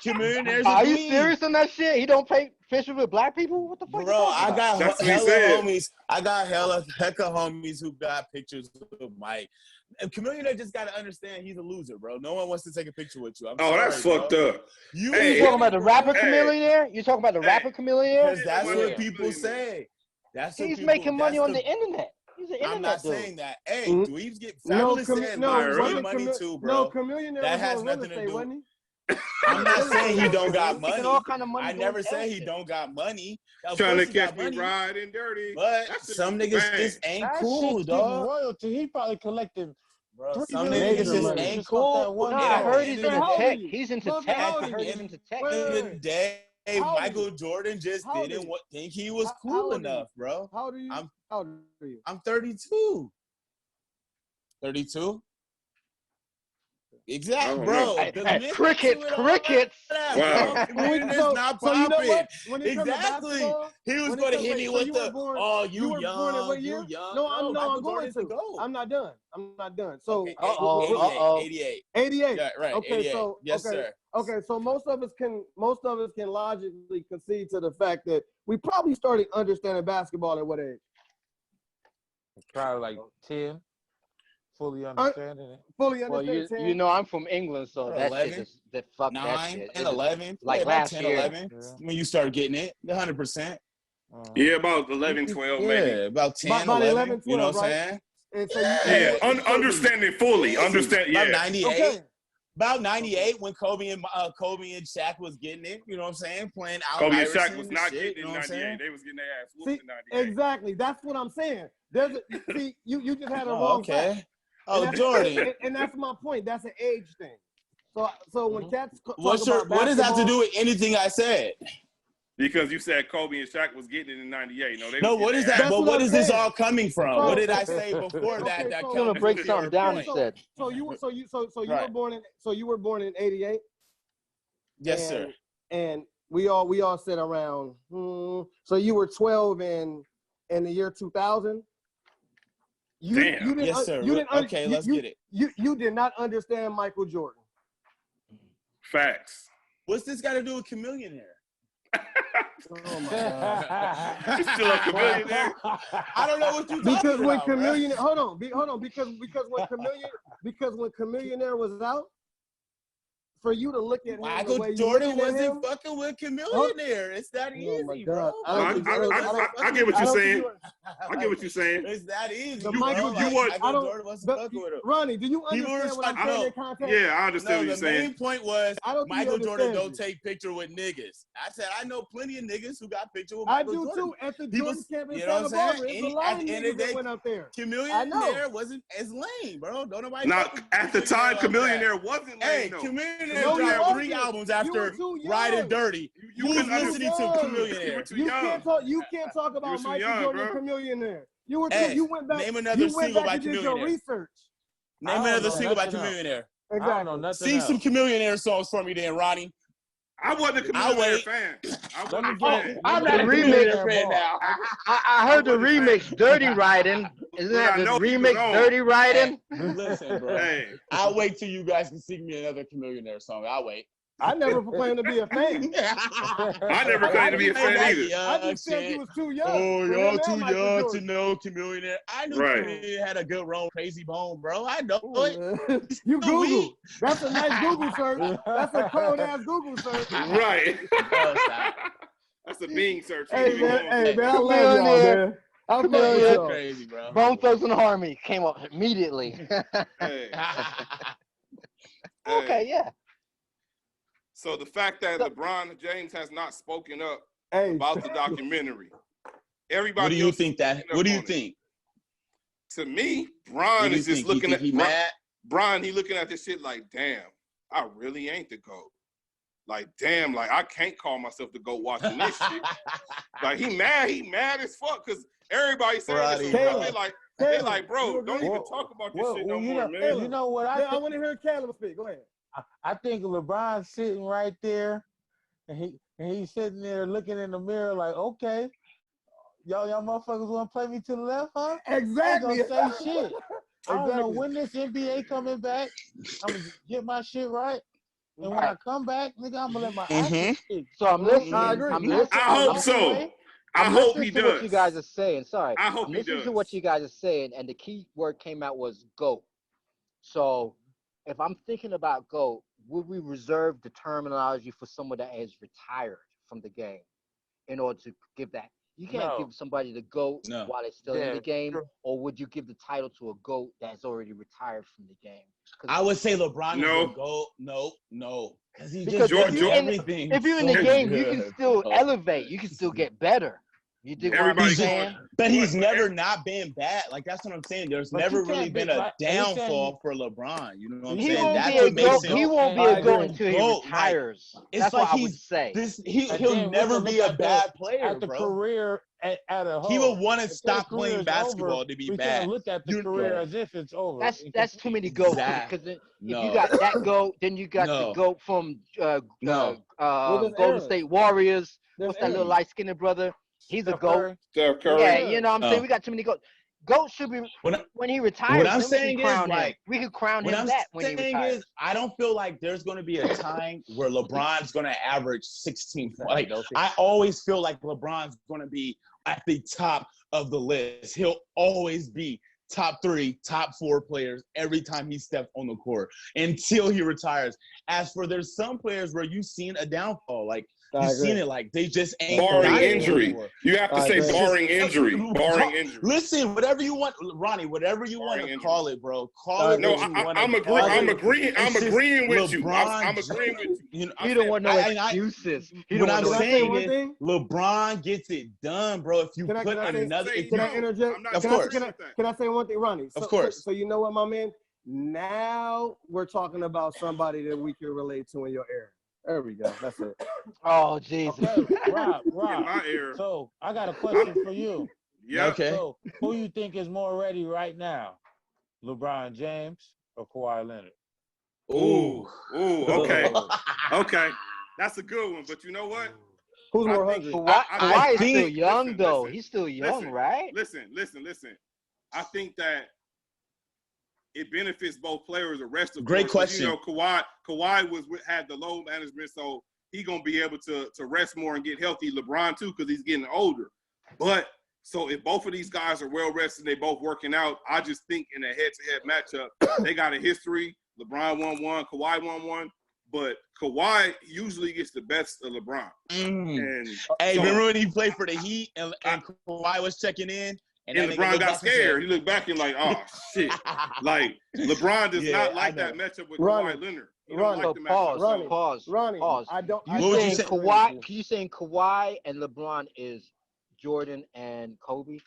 Chameleonaire's Are you serious on that shit? He don't take pictures with black people? What the fuck? Bro, I got hella homies. I got hecka homies who got pictures with Mike. And Chameleonaire just got to understand he's a loser, bro. No one wants to take a picture with you. That's fucked up. You talking about the rapper Chameleonaire? You talking about the rapper Chameleonaire? Because that's what people say. He's making money on the internet. He's an internet I'm not dude. saying that. Hey, dweebs get fabulous money too, bro. No, Chameleonaire that has nothing to do. I'm not saying he don't got money. I never say he don't got money. Trying to catch me riding dirty. But some niggas just ain't cool, dog. Royalty. He probably collected. Bro, some niggas just ain't cool. I heard he's into tech. He's into tech. I heard he's into tech. At the end of the day, Michael Jordan just didn't think he was cool enough, bro. How old are you? I'm 32. 32? Exactly, bro. Crickets. Wow. It's not popping. Exactly. He was going to hit me with the, you young. No, I'm going to. I'm not done. So, 88. 88. Yeah, right. Okay, 88. so yes, sir. Okay, so most of us can logically concede to the fact that we probably started understanding basketball at what age? Probably like 10. Fully understanding it. Fully understanding. Well, you know I'm from England, so that 11, shit is that fuck 9 that shit. and 11. Like last 10, year. 11. Yeah. When you start getting it, 100%. Yeah, about 11, 12, maybe. Yeah, about 10, about 11, 12, you know what I'm right? saying? And so understanding fully. Understand. Yeah. About 98. Okay. About 98 when Kobe and Shaq was getting it. You know what I'm saying? Playing out. Kobe and Shaq was and not shit, getting you it know in what I'm saying? 98. They was getting their ass whooped in 98. Exactly. That's what I'm saying. See, you just had a Oh, wrong okay. fact. Oh, Jordan. And that's my point. That's an age thing. So when cats talk What does that have to do with anything I said? Because you said Kobe and Shaq was getting it in 98. What is that? But what is this all coming from? So, what did I say before that? Okay, That so- I'm gonna break something down so, instead. So you were Right. born in 88. Yes, sir. And we all said around. So you were 12 in the year 2000. Damn. Yes, sir. Okay, let's get it. You did not understand Michael Jordan. Facts. What's this got to do with Chameleonaire? Oh my God. You still a chameleonaire? I don't know what you talking Because when about, bro. Chameleonaire, hold on, because when Chameleonaire was out, for you to look at him the Michael way you Jordan looking at wasn't him, fucking with Chameleonaire. It's that Oh my easy, God. bro. I get what you're saying. I get what you're saying. It's that easy. The bro. Michael- Like, you want- Michael Jordan wasn't fucking with him. Ronnie, do you People were understand what I'm trying- saying I in context? Yeah, I understand No, what you're the saying. main point was I don't think Michael you Jordan understand don't me. take picture with niggas. I said I know plenty of niggas who got picture with I Michael do Jordan. too. At the People- Jordan camp in you know what Santa I'm Barbara, saying? it's a lot At of the end of niggas the that day, went up there. Chameleonaire wasn't as lame, bro. Don't nobody Now, fucking at the Chameleonaire time, like that. Chameleonaire wasn't Hey, lame, though. Chameleonaire No, he dropped 3 wasn't. albums You after were too young. Riding Dirty. You Who's couldn't listening to understand. You were Chameleonaire? too young. You can't talk You were about too Michael young, Jordan bro. and Chameleonaire. You were Hey, you went back. name another You went single back by and did your Chameleonaire. research. Name I don't another know single by nothing else. Chameleonaire. I don't know nothing Sing else. some Chameleonaire songs for me then, Ronnie. I wasn't a I'll Chameleonaire wait. fan. I Let me wasn't a get fan. I'm let not me a get remix that fan ball. now. I heard the wasn't a remix, fan. Dirty Riding. Isn't But that I the know he was remix, on. Dirty Riding? Listen, bro. Hey, I'll wait till you guys can sing me another Chameleonaire song. I'll wait. I never proclaimed to be a fan. I never claimed to be a fan either. I just said you was too young. Oh, for y'all him too and Michael young to Jordan. know Chameleonaire. I knew Right. Chameleonaire had a good role, Crazy Bone, bro. I know it. You Still Google. weak. That's a nice Google search. That's a cold ass Google search. Right. Oh, stop. That's a Bing search. Hey You man, know. I love y'all, man. I fuck with Chameleonaire. y'all. Crazy, bro. Bone Thugs and Harmony came up immediately. Hey. Okay, Hey. yeah. So the fact that LeBron James has not spoken up Hey, about the documentary, everybody. What do you else is think that? speaking up What do you on it. think? To me, What Bron do you is just think? You looking think at he mad? Bron. He looking at this shit like, damn, I really ain't the GOAT. Like, damn, like I can't call myself the GOAT watching this shit. Like he mad as fuck because everybody saying this. Right, So they like, bro, you don't agree? even talk about this shit no you more, know, man. you know what I yeah, I think? want to hear Caleb speak. Go ahead. I think LeBron's sitting right there, and he's sitting there looking in the mirror like, okay, y'all motherfuckers want to play me to the left, huh? I ain't Exactly. gonna say shit. I don't know Exactly. when this NBA coming back. I'm gonna get my shit right, and when I come back, nigga, I'm gonna let my actions speak. So I'm listening. I agree. I'm listening. I hope I'm so. listening- I I'm hope listening he to does. what you guys are saying. Sorry. I hope I'm he listening does. to what you guys are saying, and the key word came out was GOAT. So if I'm thinking about GOAT, would we reserve the terminology for someone that is retired from the game in order to give that? You can't No. give somebody the GOAT No. while they're still in Yeah, the game, true. or would you give the title to a GOAT that's already retired from the game? I would say LeBron No. is a GOAT. No. Because he Because just if does you're in- everything. If you're in so the game, you can good, still bro. elevate. You can still get better. You dig what I'm Everybody saying? going- But he's But- never not been bad. Like that's what I'm saying. There's But never you can't really be been a like- are you saying downfall for LeBron. You know what I'm He saying? won't That's be a what makes GOAT. him. He won't be I a GOAT agree. until he GOAT, like, retires. it's That's like what I would he's say. And he'll then we never can be look a at bad player, at the bro. career at a whole. He would want to If their stop career playing is basketball over, to be we bad. can't look at the You- career yeah. as if it's over. That's too many GOATs. Exactly. Because if No. you got that GOAT, then you got No. the GOAT from Well, there's Golden Aaron. State Warriors. There's What's that little Aaron. light-skinned brother? He's a Steph GOAT. Curry. Steph Curry. Yeah, you know what I'm saying? Oh. We got too many GOATs. GOAT should be when he retires. what I'm then we saying can is, crown him. like, We can crown What him I'm that when he saying retires. is, I don't feel like there's going to be a time where LeBron's going to average 16 points. Like, I always feel like LeBron's going to be at the top of the list. He'll always be top 3, top 4 players every time he stepped on the court until he retires. As for there's some players where you've seen a downfall, like you've seen it, like they just ain't barring got it injury. anymore. You have to say It's barring just- injury. Barring injury. Listen, whatever you want, Ronnie, whatever you want to Barring call it, bro. Call it No, what you want. I'm agreeing. I'm It's just agreeing with you. LeBron I'm agreeing with you. You know, He don't want no I- excuses. He what don't I'm want no saying one is thing? LeBron gets it done, bro. If you Can I- put can I say- another, say if Can you, I interject? I'm not Of agreeing course. with that. Can I say one thing, Ronnie? Of course. So you know what, my man? Now we're talking about somebody that we can relate to in your era. There we go. That's it. Oh, Jesus. Okay, Rob. In my era. So I got a question for you. Yeah. Okay. So who you think is more ready right now, LeBron James or Kawhi Leonard? Ooh. Okay. Okay. That's a good one. But you know what? Who's I more think- hungry? Kawhi is think- still young, listen, though. listen, He's still young, listen, right? Listen. I think that it benefits both players. The rest of Great course, 'cause, question. You know, Kawhi had the load management, so he gonna be able to rest more and get healthy. LeBron too, because he's getting older. But so if both of these guys are well rested, they both working out. I just think in a head-to-head matchup, they got a history. LeBron won one, Kawhi won one, but Kawhi usually gets the best of LeBron. And Hey, so- remember when he played for the Heat and Kawhi was checking in? And that nigga LeBron looked got back and scared. He looked back and like, oh shit. said- Like LeBron does Yeah, not I like know. that matchup with Ronnie, Kawhi Leonard. He Ronnie, don't So like the matchup. Ronnie, pause. Ronnie, Pause. I don't. You I What would you saying say? Kawhi? You saying Kawhi and LeBron is Jordan and Kobe?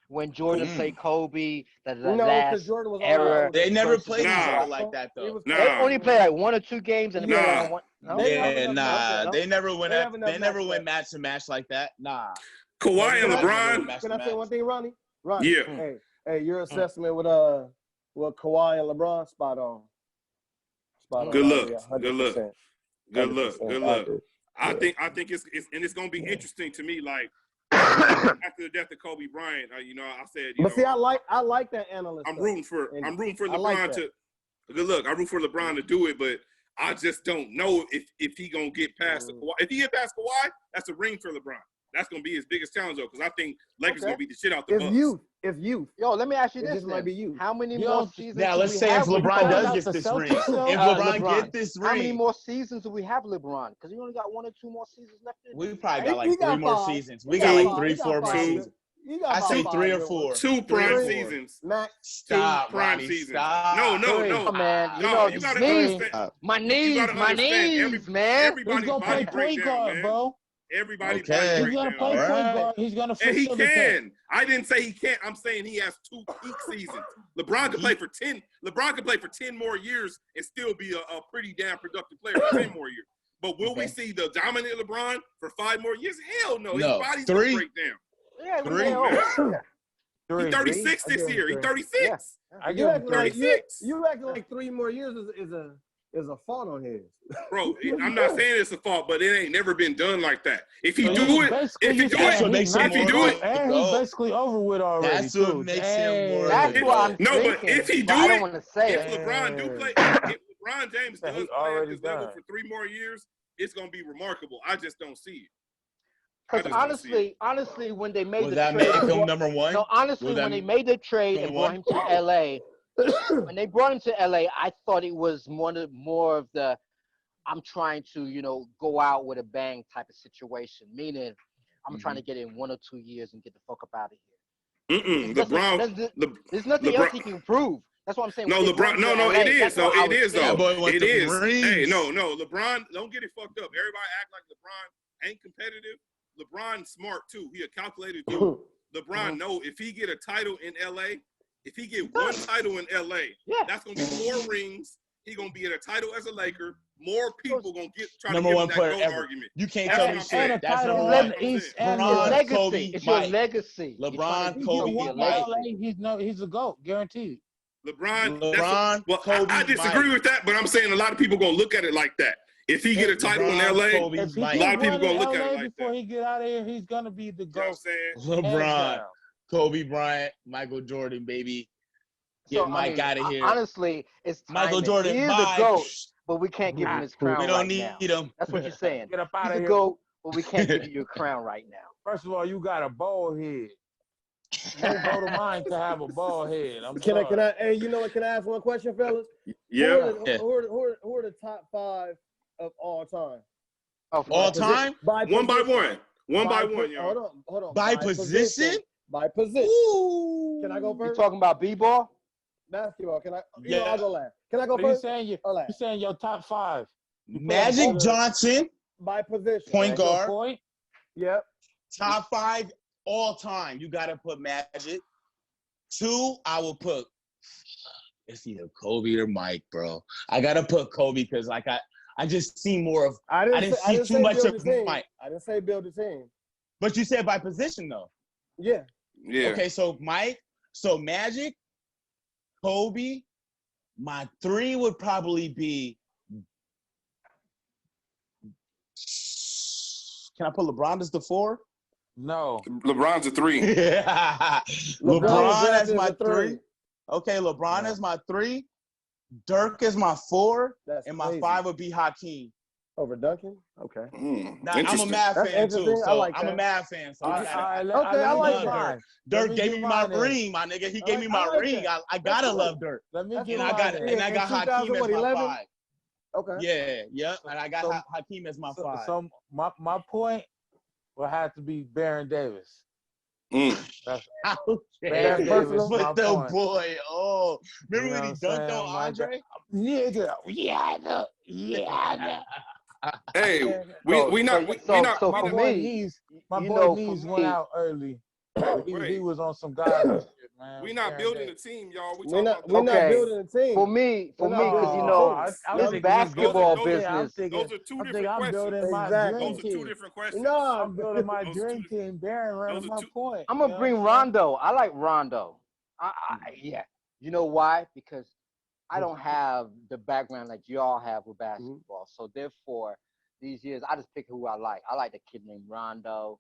When Jordan played Kobe, the No, last because Jordan was era. older. They never versus played each Nah. other like that, He though. was- Nah. They only played like 1 or 2 games and Nah. they one. No? They have Yeah, enough nah. matchup. They never went They have enough they never matchup. went match to match like that. Nah. Kawhi and Never LeBron. went match Can to I say match. one thing, Ronnie? Ronnie. Yeah. Hey, your assessment with Kawhi and LeBron, spot on. Spot on. Good I luck. agree, Good luck. 100%. Good luck. 100%. Good I luck. agree. I think it's gonna be interesting to me. Like after the death of Kobe Bryant, I said, But see, I like that analyst. I'm stuff. rooting for And LeBron I like to. Good luck. I root for LeBron to do it, but I just don't know if he gonna get past the Kawhi. If he get past Kawhi, that's a ring for LeBron. That's gonna be his biggest challenge though, because I think Lakers gonna beat the shit out the It's Bucks. youth. It's youth. Yo, let me ask you It this. just might then. be you. How many Yo, more seasons? Now, do let's we say if have with LeBron Calling does out get the this Celtics, ring. If though? LeBron LeBron. get this How many ring, more seasons do we have LeBron? Because we only got 1 or 2 more seasons left. we probably He got like got 3 more five. seasons. He We got got like five. 3, He got 4 more five. seasons. You got I about say 5 3 or good 4. ones. 2 prime 3 or 4. seasons. Max. Stop, prime Ronnie. seasons. Stop. No. Man, you No, know, you gotta knees, understand. my You knees, gotta my understand knees, man. He's Everybody's gonna play body point breakdown, guard, man. bro. Everybody's Okay. body He's breakdown. gonna play All point right. guard. He's gonna And he facilitate. can. I didn't say he can't. I'm saying he has 2 peak seasons. LeBron could play for 10. LeBron could play for 10 more years and still be a pretty damn productive player for 10 more years. But will we see the dominant LeBron for 5 more years? Hell no. His No. body's 3. gonna break down. Yeah, Three. He's 36 I this give year. him He's 3. 36. I You give him acting like 36. you acting like 3 more years is a fault on his. Bro, I'm not saying it's a fault, but it ain't never been done like that. If he So do you it, basically if he you do saying That's what it, makes he's him if he not do more it, good, and he's basically over with already. That's what too. makes him more Dang. That's what I'm no, thinking. but if he do I don't it, want to say if it. LeBron do play, if LeBron James Yeah, does he play at already this level done. for 3 more years, it's gonna be remarkable. I just don't see it. Because honestly, when they made Would the that trade, make him number 1? no, honestly, Would that when they made the trade and brought him to LA, when they brought him to LA, I thought it was more of the I'm trying to, go out with a bang type of situation. Meaning, I'm trying to get in 1 or 2 years and get the fuck up out of here. There's nothing else he can prove. That's what I'm saying. No, LeBron. No, it is. So it is. Yeah, Though but with it the is. rings. Hey, no. LeBron, don't get it fucked up. Everybody act like LeBron ain't competitive. LeBron smart too. He a calculated dude. LeBron know if he get a title in LA, if he get 1 title in LA, that's gonna be 4 rings. He gonna be at a title as a Laker. More people gonna try number to 1 give player him that ever. GOAT argument. You can't That's tell what me I'm shit. saying. And a That's title number in 1. East It's and your LeBron, legacy. Kobe, It's your Mike. legacy. LeBron, He's Kobe, one Mike. LA, he's a GOAT, guaranteed. LeBron. Well, Kobe, I disagree Mike. with that, but I'm saying a lot of people gonna look at it like that. If he get a title in LeBron, LA, Kobe, If he Mike. a lot get of people one in gonna look at LA it like before that. he get out of here, he's gonna be the You know what I'm GOAT. saying? hands LeBron, down. Kobe Bryant, Michael Jordan, baby. Get Mike out of here. Honestly, it's time. Michael Jordan, He is bye. a GOAT, but we can't give him his crown We don't right need now. him. That's what you're saying. Get up out He's of a here. GOAT, but we can't give you your crown right now. First of all, you got a bald head. no vote of mine to have a bald head. I'm Can sorry. I? Hey, you know what? Can I ask one question, fellas? Yeah. Who are the top 5 of all time? Oh, All time? One by one. One by one, Hold y'all. on, hold on. By position? By position. Ooh. Can I go You first? talking about b-ball? Basketball. Can I? Yeah. I'll go last. Can I go What are you first? saying? You saying your top 5? Magic Johnson, By position. point Your guard. point? Yep. Top 5 all time. You gotta put Magic. 2, I will put. It's either Kobe or Mike, bro. I gotta put Kobe because like I just see more of. I didn't see too much of Mike. I didn't say build a team. But you said by position though. Yeah. Yeah. Okay, so Mike, so Magic, Kobe. My 3 would probably be. Can I put LeBron as the 4? No. LeBron's a 3. Yeah. LeBron as my 3. Okay, LeBron as my 3. Dirk is my 4. That's and my crazy. 5 would be Hakeem. Over Duncan? Okay. Now, I'm a Mad That's fan too. interesting. So I like I'm a that. Mad fan. So I I like love that. Dirk gave me my ring, my nigga. He gave me my ring. I gotta love Dirk. Let me And get I got Hakeem as my 5. Okay. Yeah. And I got Hakeem as my 5. So my point will have to be Baron Davis. That's Baron Davis, with my the point. boy. Oh, remember You know when he what I'm dunked saying? on Andre? Yeah. Hey, we not. So My for boy me, Nees, my you boy know, Nees for went me- out early. He Wait. was on some godly shit, man. We not Baron building Davis. a team, y'all. We're not building a team. For me, We're not because you building know, a team. I'm this thinking basketball those are- business. Those are two different I'm questions. building my Exactly. dream Those are two team. different questions. No, I'm building my Those dream two- team. Baron running those are my two- point. I'm gonna You know bring what I'm saying? Rondo. I like Rondo. Yeah. You know why? Because I don't have the background that y'all have with basketball. So therefore, these years I just pick who I like. I like the kid named Rondo.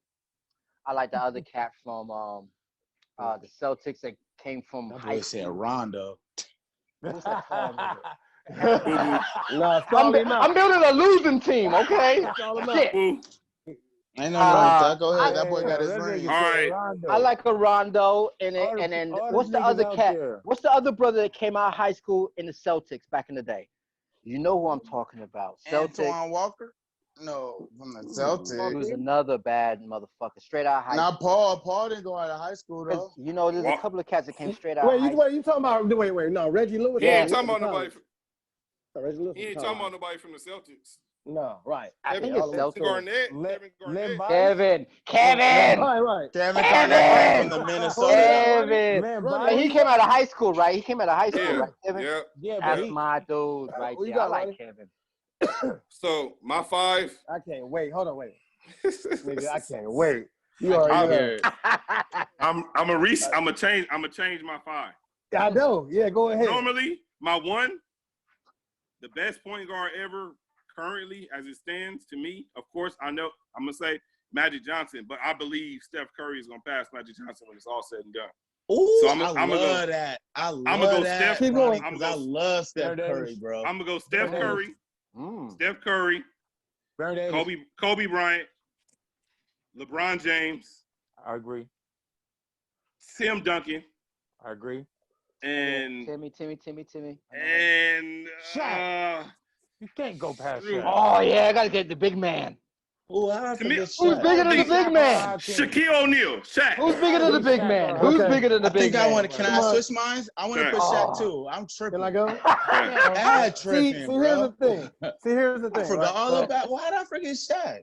I like the other cat from the Celtics that came from That high boy said school. Rondo. What's that tall nigga? No, it's all him out. I'm building a losing team, okay? It's all him out. Shit. Boo. Ain't nothing wrong with that. Go ahead. I- That boy got his That ring. nigga All said right. Rondo. I like a Rondo, and All then the what's the niggas other out cat? there. What's the other brother that came out of high school in the Celtics back in the day? You know who I'm talking about. Celtics. Antoine Walker? No, from the He Celtics. was another bad motherfucker, straight out of high Now Paul didn't go out of high school though. school. You know, there's a couple of cats that came straight out Wait, of high you talking about? Wait. No, Reggie Lewis. He Yeah. ain't talking about nobody. Reggie Lewis. He ain't talking about nobody from the Celtics. No, right. I think it's Celtics. Garnett. Len Kevin Garnett. Bice? Kevin. Right. Kevin Garnett from the Minnesota. Kevin. Len Run Bice? Hey, he came out of high school, right? He came out of high school, Yeah. right, Kevin? Yeah. Yeah, but That's he, my dude right Who you there. I got, like Ronnie? Kevin. So my 5. I can't wait. Hold on, wait. Nigga, I can't wait. You already know. I'm gonna change my 5. I know. Yeah, go ahead. Normally, my 1, the best point guard ever currently as it stands to me, of course, I know I'm gonna say Magic Johnson, but I believe Steph Curry is gonna pass Magic Johnson when it's all said and done. Ooh, So I love that. I love that. Steph. Ronnie, I'm 'cause gonna I go- love Steph Curry, bro. I'm gonna go Steph Curry, Steph Curry, Baron Davis. Kobe Bryant, LeBron James, I agree. Tim Duncan, I agree. and Timmy. Shaq. You can't go past True. Shaq. Oh, yeah, I got to get the big man. Ooh, I To me- forget Who's Shaq. bigger than the big man? Shaquille O'Neal, Shaq. Who's bigger than the big man? Okay. Who's bigger than the I big think I man? want to. Can I switch minds? I want to Okay. put Shaq Oh. too. I'm tripping. Can I go? Bad See, tripping, here's the bro. thing. Here's the thing. I forgot right? all So- about. Why did I forget Shaq?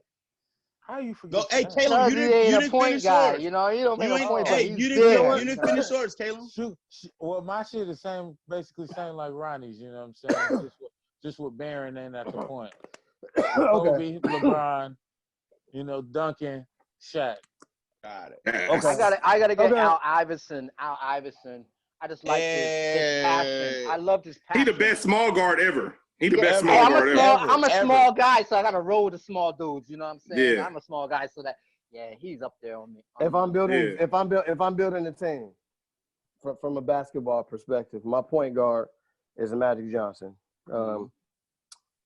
How you forget? Go, hey, Shaq? Caleb, Because you he didn't ain't a point finish guy. yours. You know, he don't make You a ain't. point, but Hey, he's you there. didn't finish yours, Caleb. Well, my shit is basically same like Ronnie's. You know what I'm saying? just with Baron ain't at the point. Kobe, LeBron, Duncan, Shaq. Got it. Okay. I gotta get Okay. Al Iverson. I just like his passion. I love his He passion. the best small guard ever. He the Yeah, best hey, small guard ever. I'm a Ever. small guy, so I gotta roll with the small dudes. You know what I'm saying? Yeah. I'm a small guy, so that he's up there on me. If I'm building, Yeah. if I'm building a team from a basketball perspective, my point guard is Magic Johnson.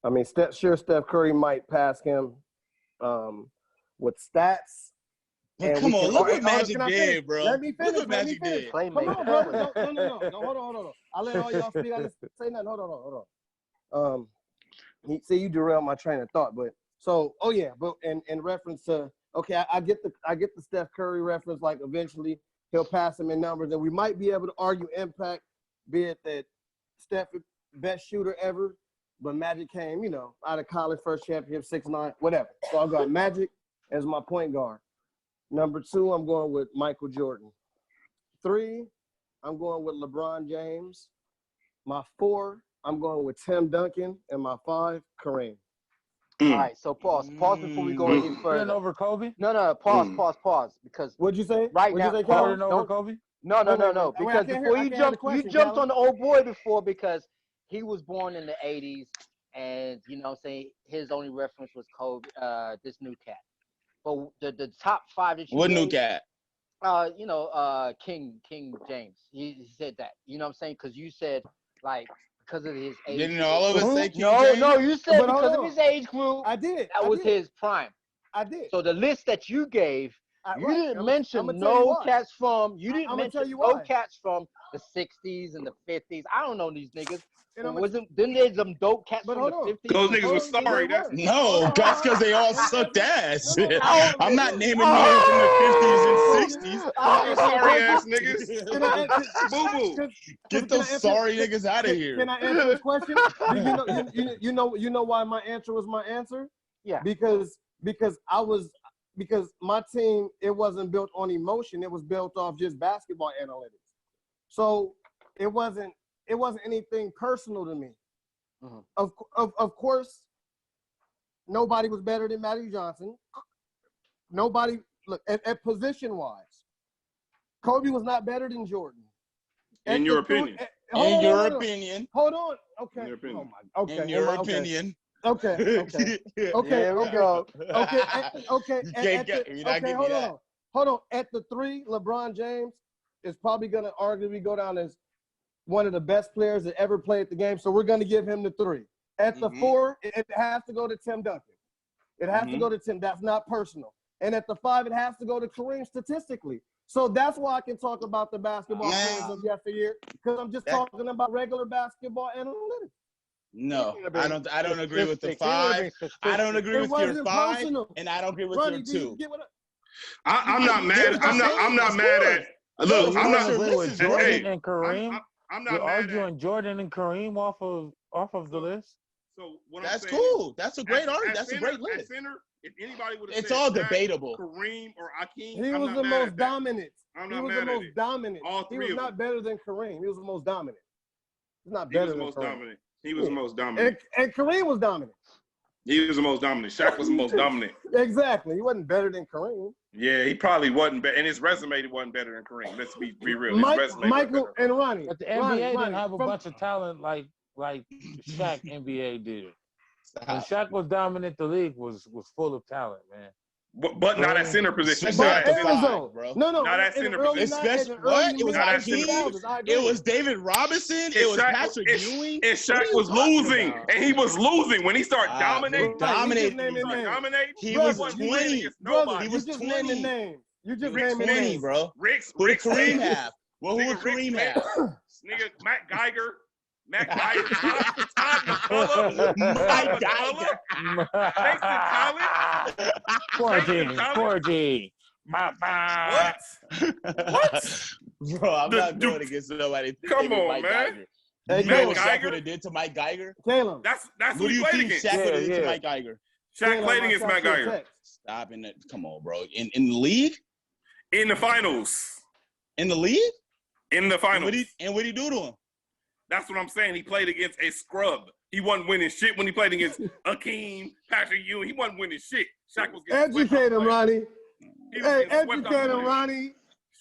I mean, Steph Curry might pass him with stats, And Come on, look what hold on, Magic can I finish? did, bro. Let me finish. Look what Let me Magic finish. did. Come Playmaker. on, brother. No. Hold on. I'll let all y'all speak. I didn't say nothing. Hold on. See, you derailed my train of thought, but so, but in reference to, okay, I get the Steph Curry reference. Like eventually he'll pass him in numbers, and we might be able to argue impact, be it that Steph is best shooter ever, but Magic came, out of college, first championship, 6'9", whatever. So I got Magic as my point guard. Number 2, I'm going with Michael Jordan. 3, I'm going with LeBron James. My 4, I'm going with Tim Duncan. And my 5, Kareem. All right, so pause before we go any Jordan further. over Kobe? No, pause, because What'd you say? right What'd now, you say, Cal? Jordan over Kobe? No, Wait, because before you jumped on the old boy before, because he was born in the 80s, and I'm saying his only reference was Kobe, this new cat. But the top 5 that you What new gave, cat? King James. He said that. You know what I'm saying? Because you said like because of his age. Didn't all of us say King No, James? you said But because of his age group. I did. That was his prime. I did. So the list that you gave, you didn't mention no cats from. You didn't mention no cats from the 60s and the 50s. I don't know these niggas. Didn't there some dope cats from the 50s? Those niggas was sorry. No, that's because they all sucked ass. I'm not naming names from Oh! the 50s and 60s. Sorry ass niggas. Boo boo. Get those sorry niggas out of here. Can I answer this question? You know why my answer was my answer? Yeah. Because my team, it wasn't built on emotion. It was built off just basketball analytics. So it wasn't anything personal to me. Mm-hmm. Of course, nobody was better than Magic Johnson. Nobody, look, at position-wise, Kobe was not better than Jordan. In your opinion. In your opinion. Hold on. Okay. In your opinion. In your opinion. Okay. There we go. Hold on. At the 3, LeBron James is probably going to arguably go down as one of the best players that ever played the game. So we're going to give him the 3. At the 4, it has to go to Tim Duncan. It has to go to Tim. That's not personal. And at the 5, it has to go to Kareem statistically. So that's why I can talk about the basketball players of yesteryear, because I'm just talking about regular basketball analytics. No, I don't agree with the 5. I don't agree with your 5, and I don't agree with your 2. I'm not mad. I'm not mad at. Look, I'm not agree with Jordan and Kareem. I'm not You're mad arguing Jordan and Kareem off of the list. So what that's I'm saying cool. That's a great argument. That's a great list. At center, if anybody would have it's said all Shaq, debatable. Kareem or Akeem, he was the most dominant. I'm He not was mad the at most it. dominant. All He three was of not them. better than Kareem. He was the most dominant. He's not He was better the than most Kareem. dominant. He was the most dominant. And Kareem was dominant. He was the most dominant. Shaq was the most dominant. Exactly. He wasn't better than Kareem. Yeah, he probably wasn't better. And his resume wasn't better than Kareem. Let's be real. His resume Michael and Ronnie. But the NBA didn't have a bunch of talent like Shaq NBA did. When Shaq was dominant, the league was full of talent, man. But not at center position. Not at Arizona, bro. No, not at center position. Especially what? It was Akeem. It was David Robinson. It was Patrick Ewing. And Shaq was losing. And he was losing when he started dominating. He was 20. He was 20. You just Rick's naming 20, names. bro. Who did Kareem have? Well, who would Kareem have? Nigga, Matt Geiger, Todd McCullough, Mike Geiger, Mason Collins, Quarantine. What? Bro, I'm not going against nobody. Come on, Mike man. Geiger. Hey, You know what Geiger? Shaq would have did to Mike Geiger? Caleb. That's What who do he you played think against. Shaq would have did to Yeah. Mike Geiger? Shaq played against Matt Geiger. Stop in it. Come on, bro. In the league? In the finals. In the league? In the And finals. what'd he do to him? That's what I'm saying. He played against a scrub. He wasn't winning shit when he played against Akeem, Patrick Ewing. He wasn't winning shit. Shaq was getting swept Educate off him, the Ronnie. He was Hey, getting swept off educate the him, play. Ronnie.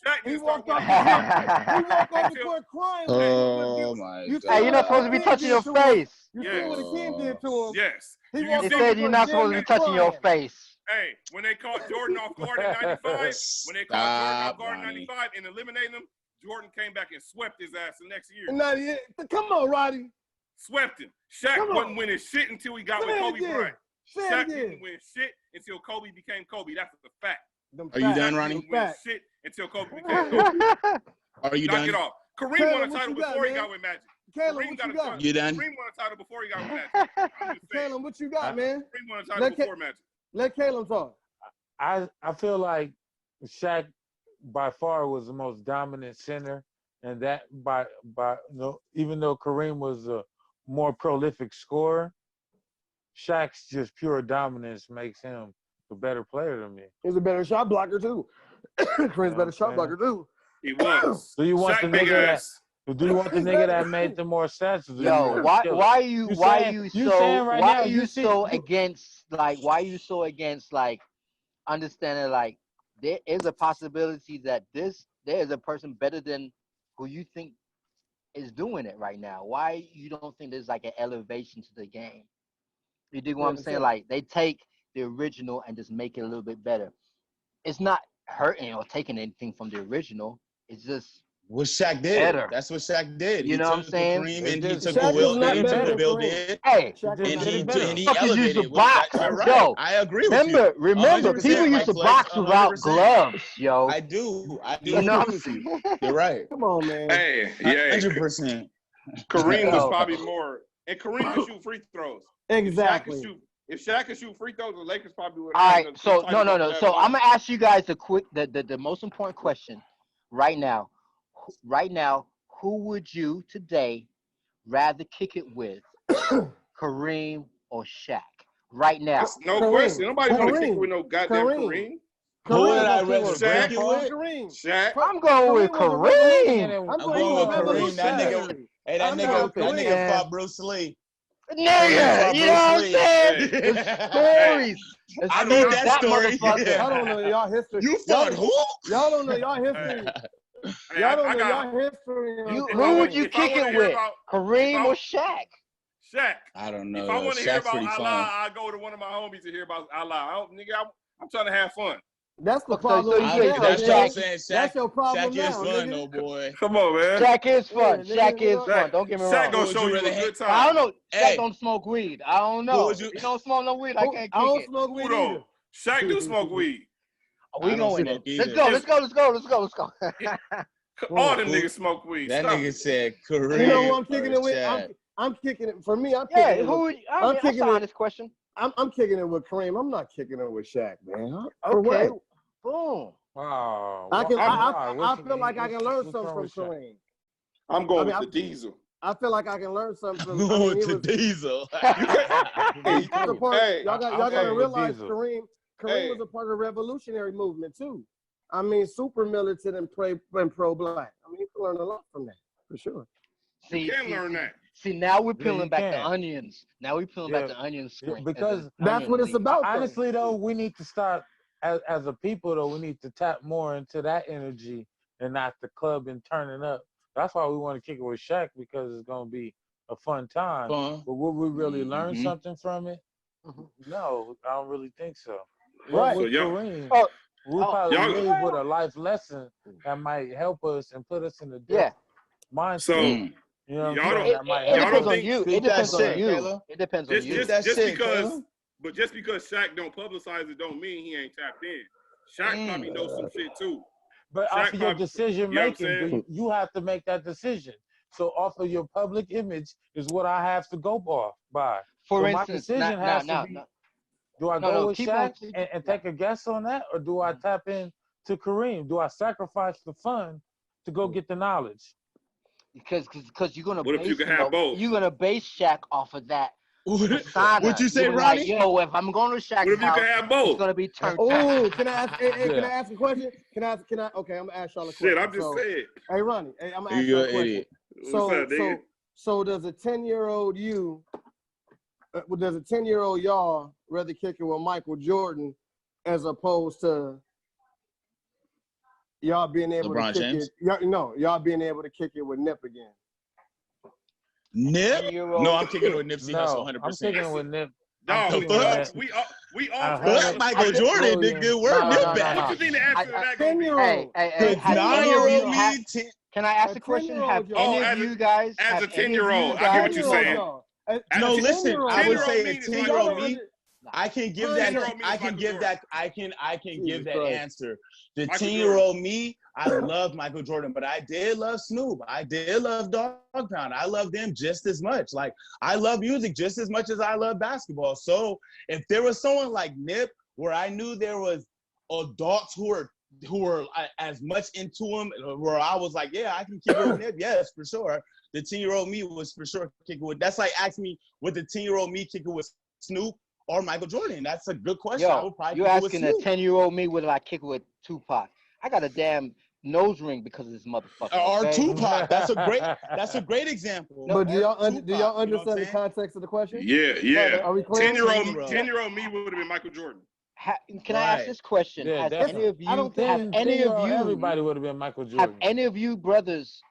Shaq He didn't walked start off winning. the court crying. Oh, my God. Hey, you're not supposed to be touching your face. You see what Akeem did to him? Yes. He You walked They see- off said the you're court not supposed to be touching your crying. face. Hey, when they caught Jordan off guard in 95, when they caught Jordan off guard in 95 and eliminated him, Jordan came back and swept his ass the next year. In 98. Come on, Roddy. Swept him. Shaq Come on. wasn't winning shit until he got with Say it Kobe again. Bryant. Say it Shaq again. didn't win shit until Kobe became Kobe. That's a fact. Are you done, Ronnie? Win shit until Kobe became Kobe. Are you Knock done? it off. Kareem Kareem, won a what title you got, before he man? got with Magic. Caleb, Kareem what got you a got? title. You done? Kareem won a title before he got with Magic. I'm just saying. Caleb, what you got, man? Kareem won a title before Magic. Let Caleb talk. I feel like Shaq by far was the most dominant center, and that by even though Kareem was a more prolific scorer, Shaq's just pure dominance makes him a better player than me. He's a better shot blocker too. Kareem's better shot blocker too. He was. Do you want Shaq the big nigga ass. do you want the nigga that made the more stats? Or do you Yo, want why Killer? why are you so against like understanding like there is a possibility that there is a person better than who you think is doing it right now? Why you don't think there's like an elevation to the game? You dig what I'm saying? Like they take the original and just make it a little bit better. It's not hurting or taking anything from the original. It's just what Shaq did. Better. That's what Shaq did. You know what I'm saying? Kareem and he took Shaq the Will is not and better the than building. Kareem. Hey, And he fuckers used to elevated. box. You're right. Yo, I agree with you. remember, 100%, people used Mike to Flex, box without 100%. gloves, yo. I do. You know what I'm agree with saying? you. You're right. Come on, man. Hey, yeah. 100%. Kareem was probably more, and Kareem could shoot free throws. Exactly. If Shaq could shoot free throws, the Lakers probably would. All right, so no. So I'm gonna ask you guys the most important question right now. Who would you today rather kick it with, Kareem or Shaq? Right now. That's no Kareem. question. Nobody want to Kareem. kick with no goddamn Kareem. Who would I rather Shaq? kick it with? Kareem. Shaq. I'm going with Kareem. I'm going with Kareem. That nigga. Hey, that nigga fought Bruce Lee. Nigga, you know what I'm saying? The stories. I know that story. Y'all don't know y'all history. You fought who? Y'all don't know y'all history. Y'all don't know y'all history. Who would you kick it with? Kareem or Shaq? Shaq. I don't know. If I want to hear Shaq's about pretty Allah, fun. I go to one of my homies to hear about Allah. I'm trying to have fun. That's the So problem. That's what I'm saying. That's your problem Shaq now, is fun, nigga. though, boy. Come on, man. Shaq is fun. Yeah, Shaq is fun. Don't get me wrong. Shaq gonna show you a good time. I don't know. Shaq Hey. don't smoke weed. I don't know. He don't smoke no weed. I can't kick I don't it. smoke weed Who either. don't? Shaq do smoke weed. We I don't going smoke in. either. Let's go. All them niggas smoke weed. That Stop nigga it. said Kareem. You know who I'm kicking or it with? Shaq. I'm kicking it. For me, I'm Yeah, kicking it who? with, I mean, that's an honest question. I'm kicking it with Kareem. I'm not kicking it with Shaq, man. Okay. Boom. Wow. I Why? feel like I can learn what's something wrong from with Shaq? Kareem. I'm going I mean, with the Diesel. I feel like I can learn something from. I'm I mean, going he to was, Diesel. he was a part, Hey, y'all I'm got to going with realize Diesel. Kareem Hey. was a part of the revolutionary movement too. I mean, super militant and pro-black. I mean, you can learn a lot from that for sure. You can learn that. See, now we're Yeah, peeling you back can. the onions. Now we're peeling back the onion string. Because That's what it's about. honestly, though, we need to start as a people. Though we need to tap more into that energy and not the club and turning up. That's why we want to kick it with Shaq because it's gonna be a fun time. Fun. But will we really learn Mhm. something from it? No, I don't really think so. Right. With So Kareem, Oh, we'll probably y'all- leave with a life lesson that might help us and put us in a Yeah. different mindset. So Mm. You know what Y'all I'm don't- saying? That might It help y'all depends don't us. on you. Speak It depends that on shit, you. Kayla. It depends on just you. just that just shit, because Kayla. but just because Shaq don't publicize it don't mean he ain't tapped in. Shaq probably knows some shit too. But Shaq off of your probably- decision you know what I'm making, saying? you have to make that decision. So off of your public image is what I have to go off by. For So my instance, decision has to be: do I go with keep Shaq on- and take a guess on that, or do I tap in to Kareem? Do I sacrifice the fun to go get the knowledge? Because you're gonna What if base you can have both? You're gonna base Shaq off of that. persona. What you say, You're Ronnie? Like, yo, if I'm going to Shaq's What if you house, can have it's both? gonna be turned. Oh, can I ask? Can I ask a question? Can I? Okay, I'm gonna ask y'all a question. Shit, I'm just saying. Hey, Ronnie. Hey, I'm gonna ask You're y'all a an question. idiot. So, What's up, nigga? so does a 10-year-old you? Does a 10-year-old y'all rather kick it with Michael Jordan as opposed to y'all being able LeBron to kick James? it? Y'all being able to kick it with Nip again. Nip? No, I'm kicking it with Nipsey Hussle, No, 100%. I'm kicking it with Nip. Dog, I'm the kicking it with fuck? Nip. We all I Michael Jordan did good work. No, Nip no, back. no, What you think the answer to that gonna be? 10-year-old. Hey, The has any of 9-year-old you have- me, 10. Can I ask A a question? 10-year-old, Have y'all. any Oh, of as a- you guys? as have a any of you 10-year-old, I get guys what you're smoked? saying. No, listen. I would say a mean is like- 10-year-old me. I can give Ten that. year old me I is can Michael give Jordan. that. I can give that Christ. answer. The Michael 10-year-old me, I love Michael Jordan, but I did love Snoop. I did love Dog Pound. I love them just as much. Like I love music just as much as I love basketball. So if there was someone like Nip, where I knew there was adults who were as much into him, where I was like, yeah, I can kick it with Nip. Yes, for sure. The 10-year-old me was for sure kicking with. That's like asking me, would the 10-year-old me kick it with Snoop or Michael Jordan? That's a good question. I Yo, would probably you kick it with asking a Snoop. 10-year-old me would I kick with Tupac? I got a damn nose ring because of this motherfucker. Or Okay? Tupac. That's a great example. But do Or y'all Tupac, do y'all you know what I'm understand the saying? context of the question? Yeah. Are we clear? 10-year-old me would have been Michael Jordan. Can I ask Right. this question? Yeah, Has definitely. any of I you don't think have any of you everybody would have been Michael have Jordan. any of you brothers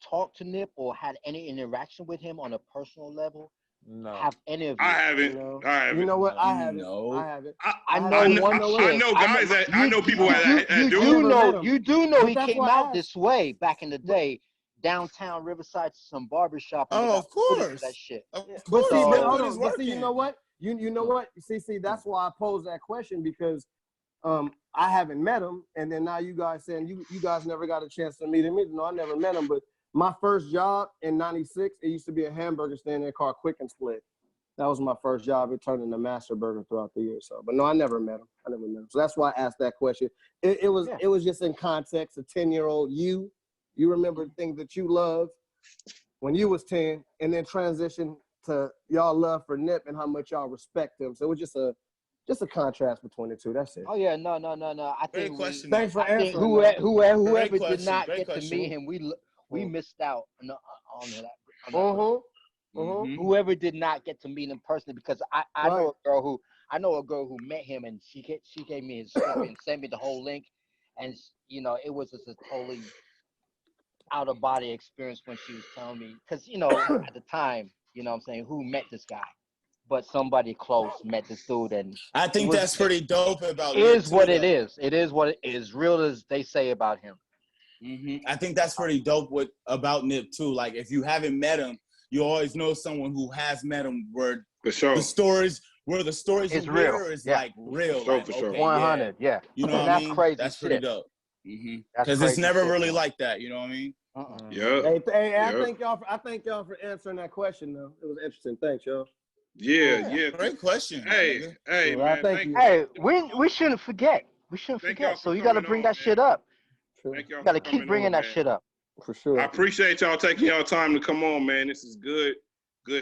talked to Nip or had any interaction with him on a personal level? No. Have any of you? I haven't. No. I haven't. You know what? I haven't. No. I haven't. I know I know, one I chick. know guys that I know people you that do, do I it. never met him. you do know But he that's came why I out asked. this way back in the day, downtown Riverside to some barbershop. And they Oh, got of footage of course. that shit. Of But course. see, So- but Nip hold put his on. But work see, you in. know what? You know what? See, that's why I posed that question because I haven't met him, and then now you guys saying you guys never got a chance to meet him. No, I never met him. But my first job in '96, it used to be a hamburger stand there called Quick and Split. That was my first job. It turned into Master Burger throughout the year. So, but no, I never met him. So that's why I asked that question. It was just in context. A 10-year-old you remember things that you loved when you was 10, and then transition to y'all love for Nip and how much y'all respect him. So it was just a contrast between the two. That's it. Oh yeah, no. I Great think question. Thanks for I think answering. whoever did question, not great get to question. meet him, we missed out on that. Mhm. Whoever did not get to meet him personally, because I know a girl who met him, and she gave me his story and sent me the whole link, and it was just a totally out of body experience when she was telling me, because at the time, what I'm saying, who met this guy, but somebody close met this dude, and I think that's pretty dope about it Nip is too, what it though. is. It is what it is, real as they say about him. I think that's pretty dope about Nip too. Like if you haven't met him, you always know someone who has met him where For sure. the stories It's you real. hear is Yeah. like real. For sure, Like, for sure. okay, 100, yeah. You know And what I that's mean? crazy That's shit. pretty dope. That's Because it's crazy never shit, really man. like that. You know what I mean? Yeah. Hey, I Yeah. thank y'all for answering that question though. It was interesting. Thanks, y'all. Yeah. Great question. Hey, nigga. hey, Well, man. thank Thank you. Hey, we shouldn't forget. Thank y'all So for you got to coming bring on, that shit man. up. Thank y'all You got to for keep coming bringing on, that man. shit up. For sure. I appreciate y'all taking y'all time to come on, man. This is good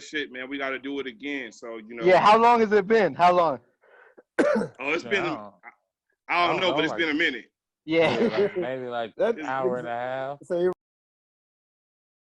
shit, man. We got to do it again. So, Yeah, how long has it been? How long? Oh, it's been, I don't know, but it's been a minute. Yeah. Maybe like That's an hour and a half. So